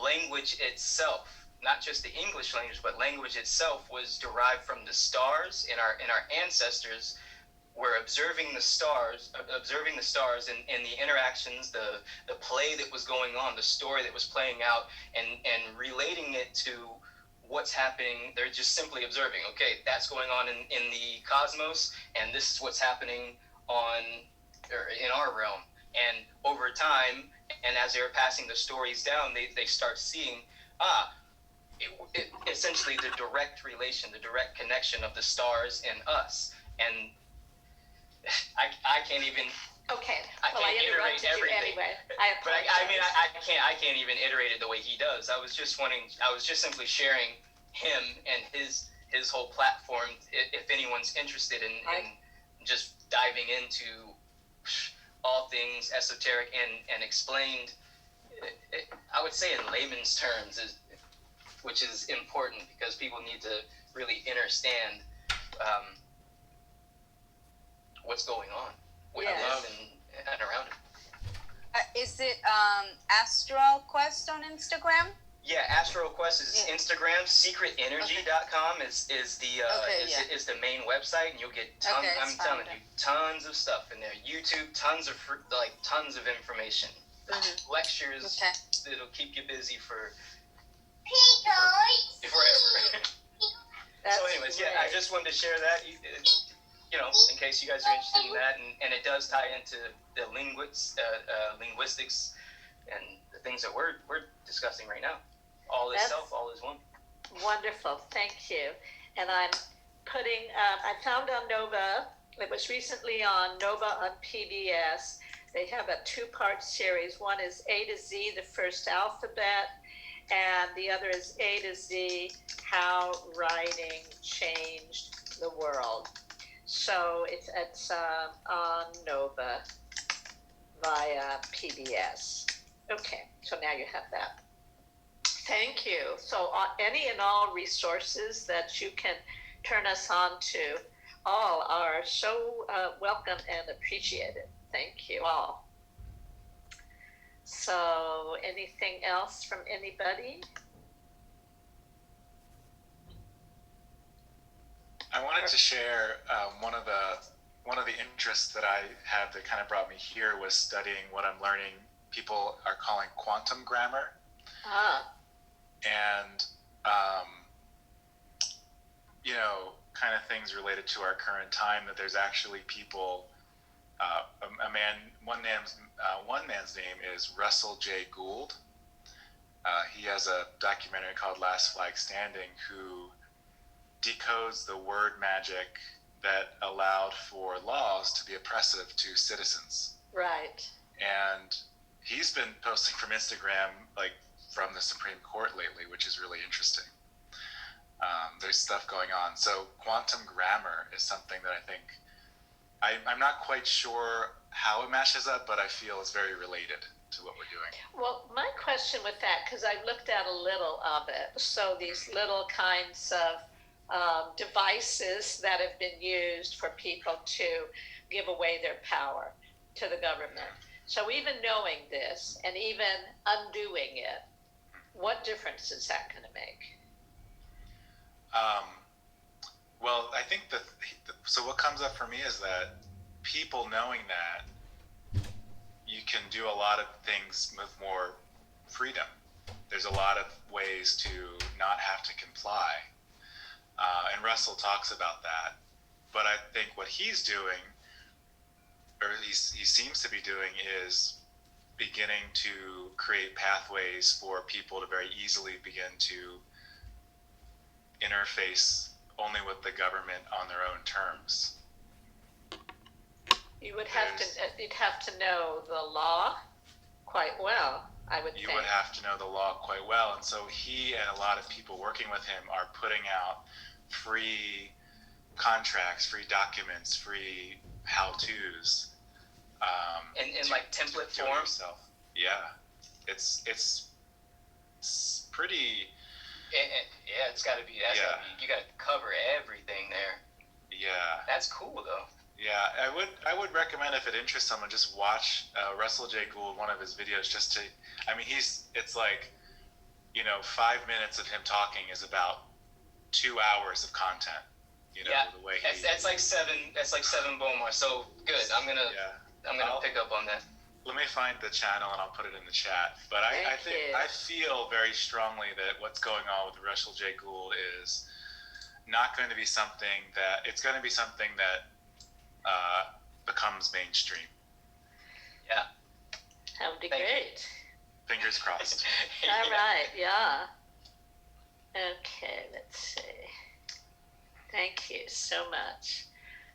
language itself, not just the English language, but language itself, was derived from the stars, and our ancestors were observing the stars and the interactions, the play that was going on, the story that was playing out, and relating it to what's happening. They're just simply observing, okay, that's going on in the cosmos, and this is what's happening in our realm. And over time, and as they're passing the stories down, they start seeing essentially the direct relation, the direct connection of the stars and us. And I can't even. Okay. I can't iterate everything. Anyway. But I can't even iterate it the way he does. I was just simply sharing him and his whole platform. If anyone's interested in just diving into all things esoteric and explained, I would say in layman's terms, which is important because people need to really understand what's going on with love and around it. Is it Astral Quest on Instagram? Yeah, Astral Quest is Instagram. SecretEnergy.com is the main website, and you'll get tons of stuff in there. YouTube, tons of information. Mm-hmm. Lectures that'll keep you busy for forever. So anyways, great. I just wanted to share that, in case you guys are interested in that, and it does tie into the linguistics and the things that we're discussing right now. All is That's self, all is one. wonderful. Thank you. And I'm putting, I found on Nova, it was recently on Nova on PBS. They have a two-part series. One is A to Z, the first alphabet, and the other is A to Z, how writing changed the world. So it's on Nova via PBS. Okay, so now you have that. Thank you. So any and all resources that you can turn us on to all are so welcome and appreciated. Thank you all. So anything else from anybody? I wanted to share one of the interests that I had that kind of brought me here was studying what I'm learning people are calling quantum grammar. And kind of things related to our current time, that there's actually people, one man's name is Russell J. Gould. He has a documentary called Last Flag Standing, who decodes the word magic that allowed for laws to be oppressive to citizens. Right. And he's been posting from Instagram, like from the Supreme Court lately, which is really interesting. There's stuff going on. So quantum grammar is something that I think, I'm not quite sure how it matches up, but I feel it's very related to what we're doing. Well, my question with that, because I've looked at a little of it, so these little kinds of devices that have been used for people to give away their power to the government. So even knowing this and even undoing it, what difference is that going to make? Well, I think so what comes up for me is that people knowing that you can do a lot of things with more freedom. There's a lot of ways to not have to comply. And Russell talks about that. But I think what he's doing, or he seems to be doing, is beginning to create pathways for people to very easily begin to interface only with the government on their own terms. You'd have to know the law quite well, I would think. You would have to know the law quite well. And so he and a lot of people working with him are putting out free contracts, free documents, free how-tos. In like template form? Yeah. It's pretty... Yeah, it's got to be. You got to cover everything there. Yeah. That's cool, though. Yeah, I would recommend, if it interests someone, just watch Russell J. Gould, one of his videos, just to, it's like, 5 minutes of him talking is about 2 hours of content. The way that's like seven Boma. So good. I'm gonna pick up on that. Let me find the channel and I'll put it in the chat. But I feel very strongly that what's going on with Russell J. Gould is not going to be something that, it's going to be something that becomes mainstream. Yeah. That would be great. Fingers crossed. All right, yeah. Okay, let's see. Thank you so much.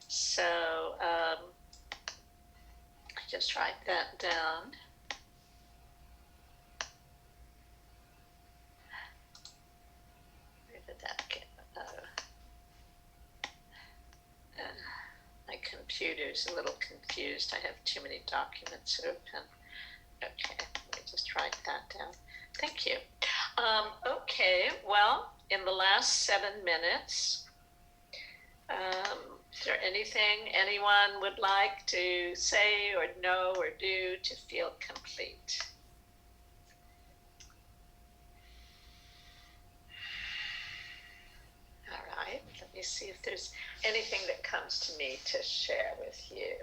So, just write that down. Where did that get? My computer's a little confused. I have too many documents open. Okay, let me just write that down. Thank you. Okay, well, in the last 7 minutes, is there anything anyone would like to say or know or do to feel complete? All right, let me see if there's anything that comes to me to share with you.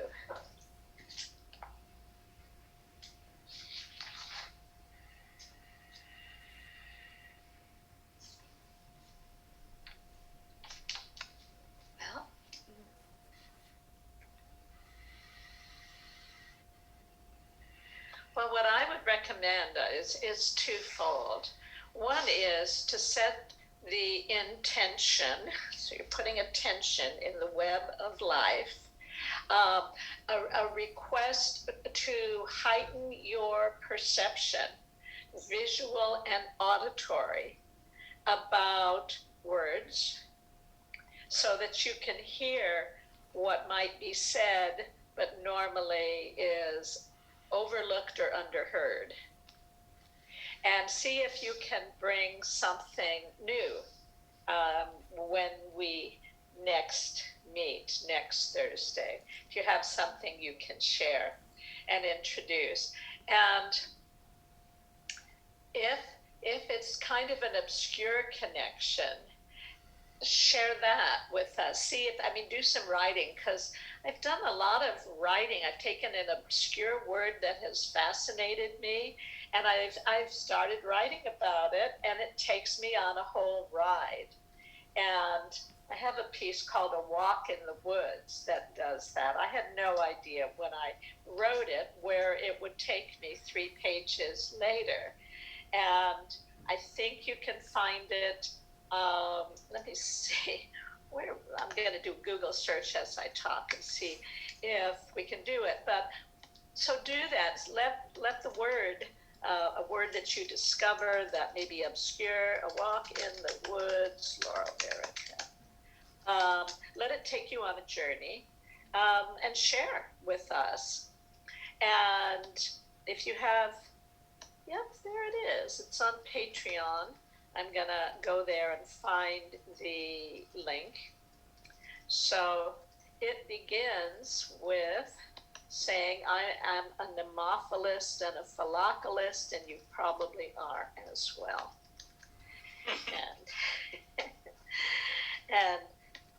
Well, what I would recommend is twofold. One is to set the intention, so you're putting attention in the web of life, a request to heighten your perception, visual and auditory, about words so that you can hear what might be said but normally is overlooked or underheard. And see if you can bring something new when we next meet next Thursday. If you have something you can share and introduce. And if it's kind of an obscure connection, share that with us. See if, I mean, do some writing, because I've done a lot of writing. I've taken an obscure word that has fascinated me, and I've started writing about it, and it takes me on a whole ride. And I have a piece called A Walk in the Woods that does that. I had no idea when I wrote it where it would take me 3 pages later. And I think you can find it. Let me see. Where I'm going to do Google search as I talk and see if we can do it. But so do that. Let the word, a word that you discover that may be obscure, A Walk in the Woods, Laurel Erica. Let it take you on a journey, and share with us. And if you have, yep, there it is. It's on Patreon. I'm going to go there and find the link. So it begins with saying, I am a nemophilist and a phyllocolist, and you probably are as well. And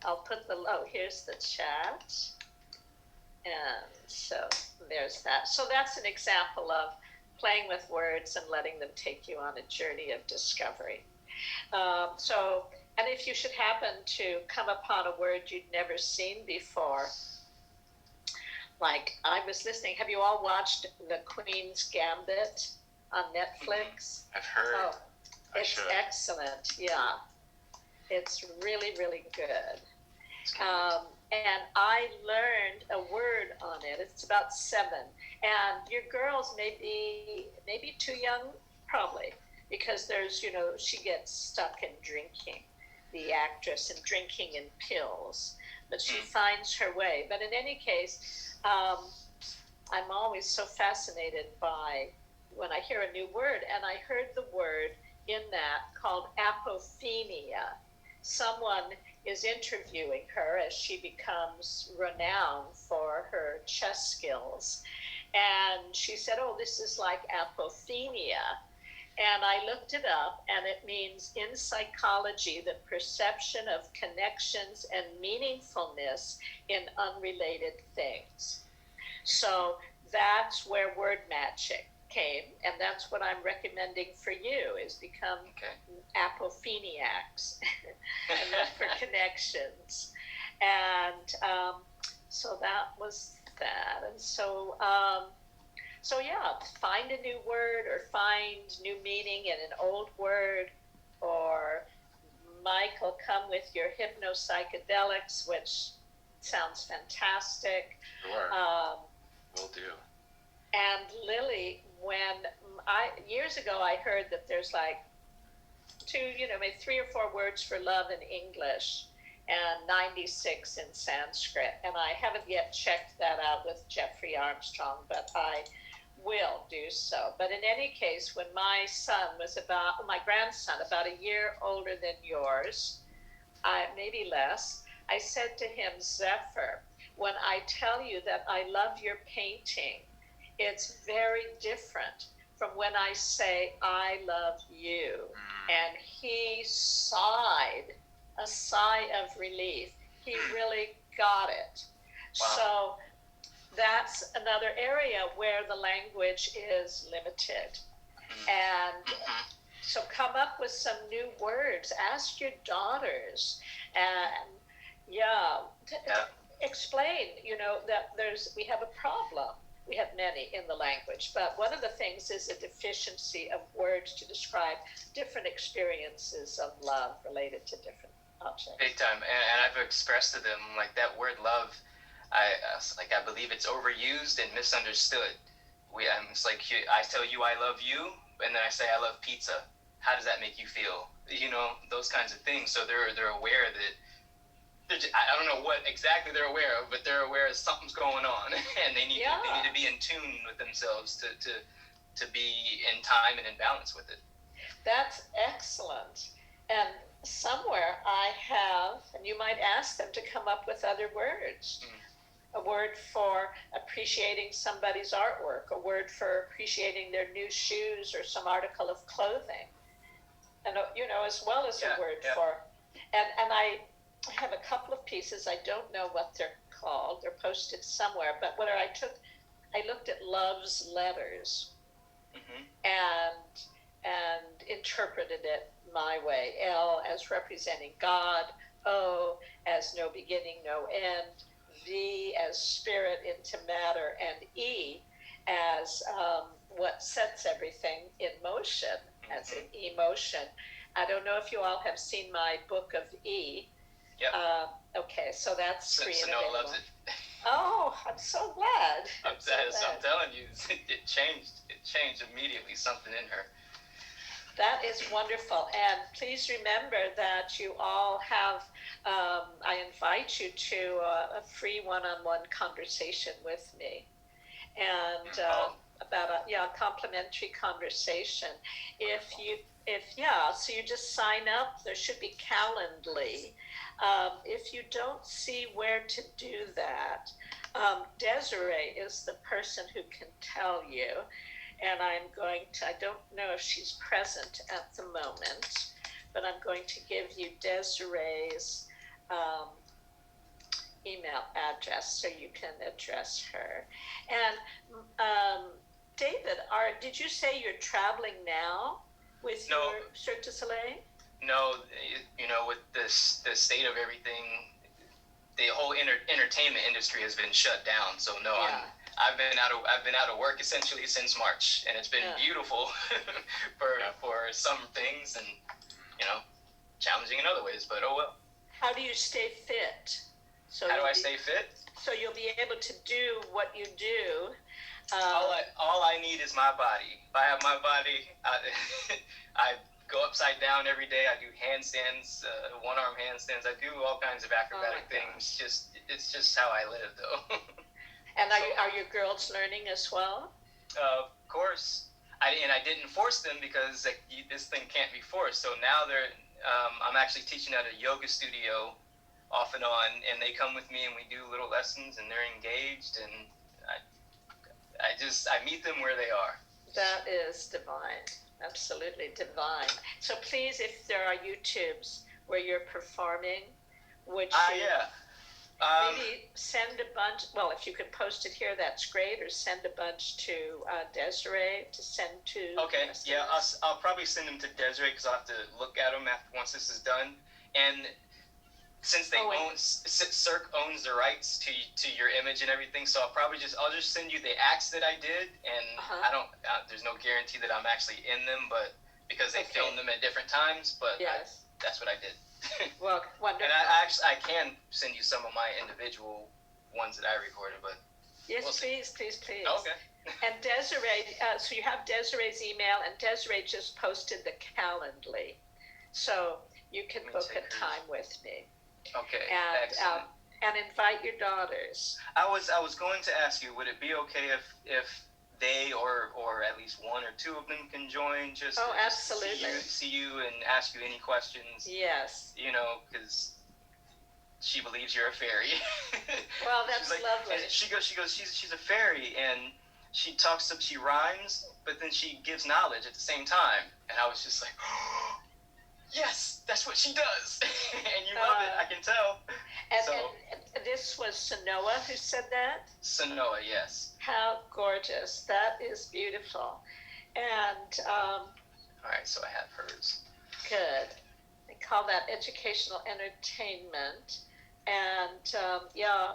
I'll put here's the chat. And so there's that. So that's an example of playing with words and letting them take you on a journey of discovery. And if you should happen to come upon a word you'd never seen before, like I was listening, have you all watched The Queen's Gambit on Netflix? I've heard. Oh, it's excellent. Yeah, it's really, really good. And I learned a word on it. It's about 7. And your girls may be too young, probably, because there's, she gets stuck in drinking, the actress, and drinking in pills. But she finds her way. But in any case, I'm always so fascinated by when I hear a new word. And I heard the word in that called apophenia. Someone is interviewing her as she becomes renowned for her chess skills. And she said, oh, this is like apophenia. And I looked it up, and it means in psychology, the perception of connections and meaningfulness in unrelated things. So that's where word magic came, and that's what I'm recommending for you, is become apopheniacs and look for connections. And so that was that. And so yeah, find a new word or find new meaning in an old word, or Michael, come with your hypno-psychedelics, which sounds fantastic. Sure, will do. And Lily, years ago I heard that there's like 2, maybe 3 or 4 words for love in English and 96 in Sanskrit. And I haven't yet checked that out with Jeffrey Armstrong, but I will do so. But in any case, when my grandson, about a year older than yours, maybe less, I said to him, Zephyr, when I tell you that I love your painting, it's very different from when I say I love you. And he sighed, a sigh of relief. He really got it. Wow. So that's another area where the language is limited. And so come up with some new words. Ask your daughters, and explain, that we have a problem we have many in the language, but one of the things is a deficiency of words to describe different experiences of love related to different objects. Big time, and I've expressed to them like that word love. I believe it's overused and misunderstood. It's like I tell you I love you, and then I say I love pizza. How does that make you feel? Those kinds of things. So they're aware that I don't know what exactly they're aware of, but they're aware that something's going on, and they need to be in tune with themselves to be in time and in balance with it. That's excellent. And somewhere I have, and you might ask them to come up with other words. A word for appreciating somebody's artwork, a word for appreciating their new shoes or some article of clothing, and as well as a word for, and I have a couple of pieces. I don't know what they're called. They're posted somewhere, but I looked at love's letters, and interpreted it my way. L as representing God, O as no beginning, no end, V as spirit into matter, and E as what sets everything in motion, as in emotion. I don't know if you all have seen my book of E. Yep. Okay, so that's free and Noah available. loves it. Oh, I'm so glad. I'm telling you, it changed immediately, something in her. That is wonderful. And please remember that you all have, I invite you to a free one-on-one conversation with me. And about a complimentary conversation. So you just sign up. There should be Calendly. If you don't see where to do that, Desiree is the person who can tell you. And I don't know if she's present at the moment, but I'm going to give you Desiree's email address so you can address her. And David, did you say you're traveling now with your Cirque du Soleil? No, with the state of everything, the whole entertainment industry has been shut down. So no, I've been out of work essentially since March, and it's been beautiful for some things, and challenging in other ways. But oh well. How do you stay fit? How do I stay fit? So you'll be able to do what you do. All I need is my body. If I have my body, I go upside down every day. I do handstands, one-arm handstands. I do all kinds of acrobatic things. It's just how I live, though. And are your girls learning as well? Of course. I didn't force them because this thing can't be forced. So now I'm actually teaching at a yoga studio off and on, and they come with me and we do little lessons, and they're engaged, and I meet them where they are. That is divine. Absolutely divine. So please, if there are YouTubes where you're performing, would you maybe send a bunch, well, if you could post it here, that's great, or send a bunch to Desiree to send to. Okay, yeah, I'll probably send them to Desiree because I'll have to look at them once this is done. And since Cirque owns the rights to your image and everything, so I'll just send you the acts that I did, and there's no guarantee that I'm actually in them, but because they filmed them at different times, but that's what I did. Well, wonderful. And I can send you some of my individual ones that I recorded, but yes, we'll please. Okay. And Desiree, so you have Desiree's email, and Desiree just posted the Calendly, so you can book a time with me. Okay, and excellent. And invite your daughters. I was going to ask you, would it be okay if they or at least one or two of them can join? Absolutely. See you and ask you any questions. Yes. Because she believes you're a fairy. Well, that's lovely. And she goes. She's a fairy, and she rhymes, but then she gives knowledge at the same time. And I was just like, oh, yes, that's what she does. And you love it, I can tell. And this was Sanoa who said that? Sanoa, yes. How gorgeous. That is beautiful. And all right, so I have hers. Good. They call that educational entertainment. And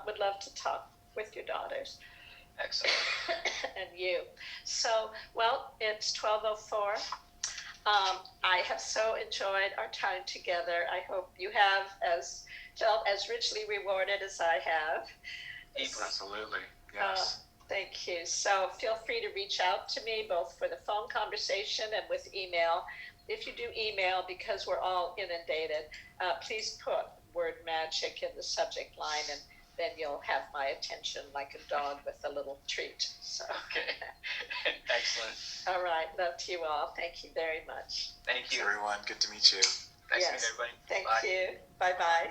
would love to talk with your daughters. Excellent. And you. So, well, it's 12:04. I have so enjoyed our time together. I hope you have felt as richly rewarded as I have. Absolutely. Yes. Thank you. So feel free to reach out to me both for the phone conversation and with email. If you do email, because we're all inundated, please put word magic in the subject line, and then you'll have my attention like a dog with a little treat. So. Okay. Excellent. All right. Love to you all. Thank you very much. Thank you. Thanks, everyone. Good to meet you. Thanks Yes. everybody. Thank Bye. you. Bye-bye.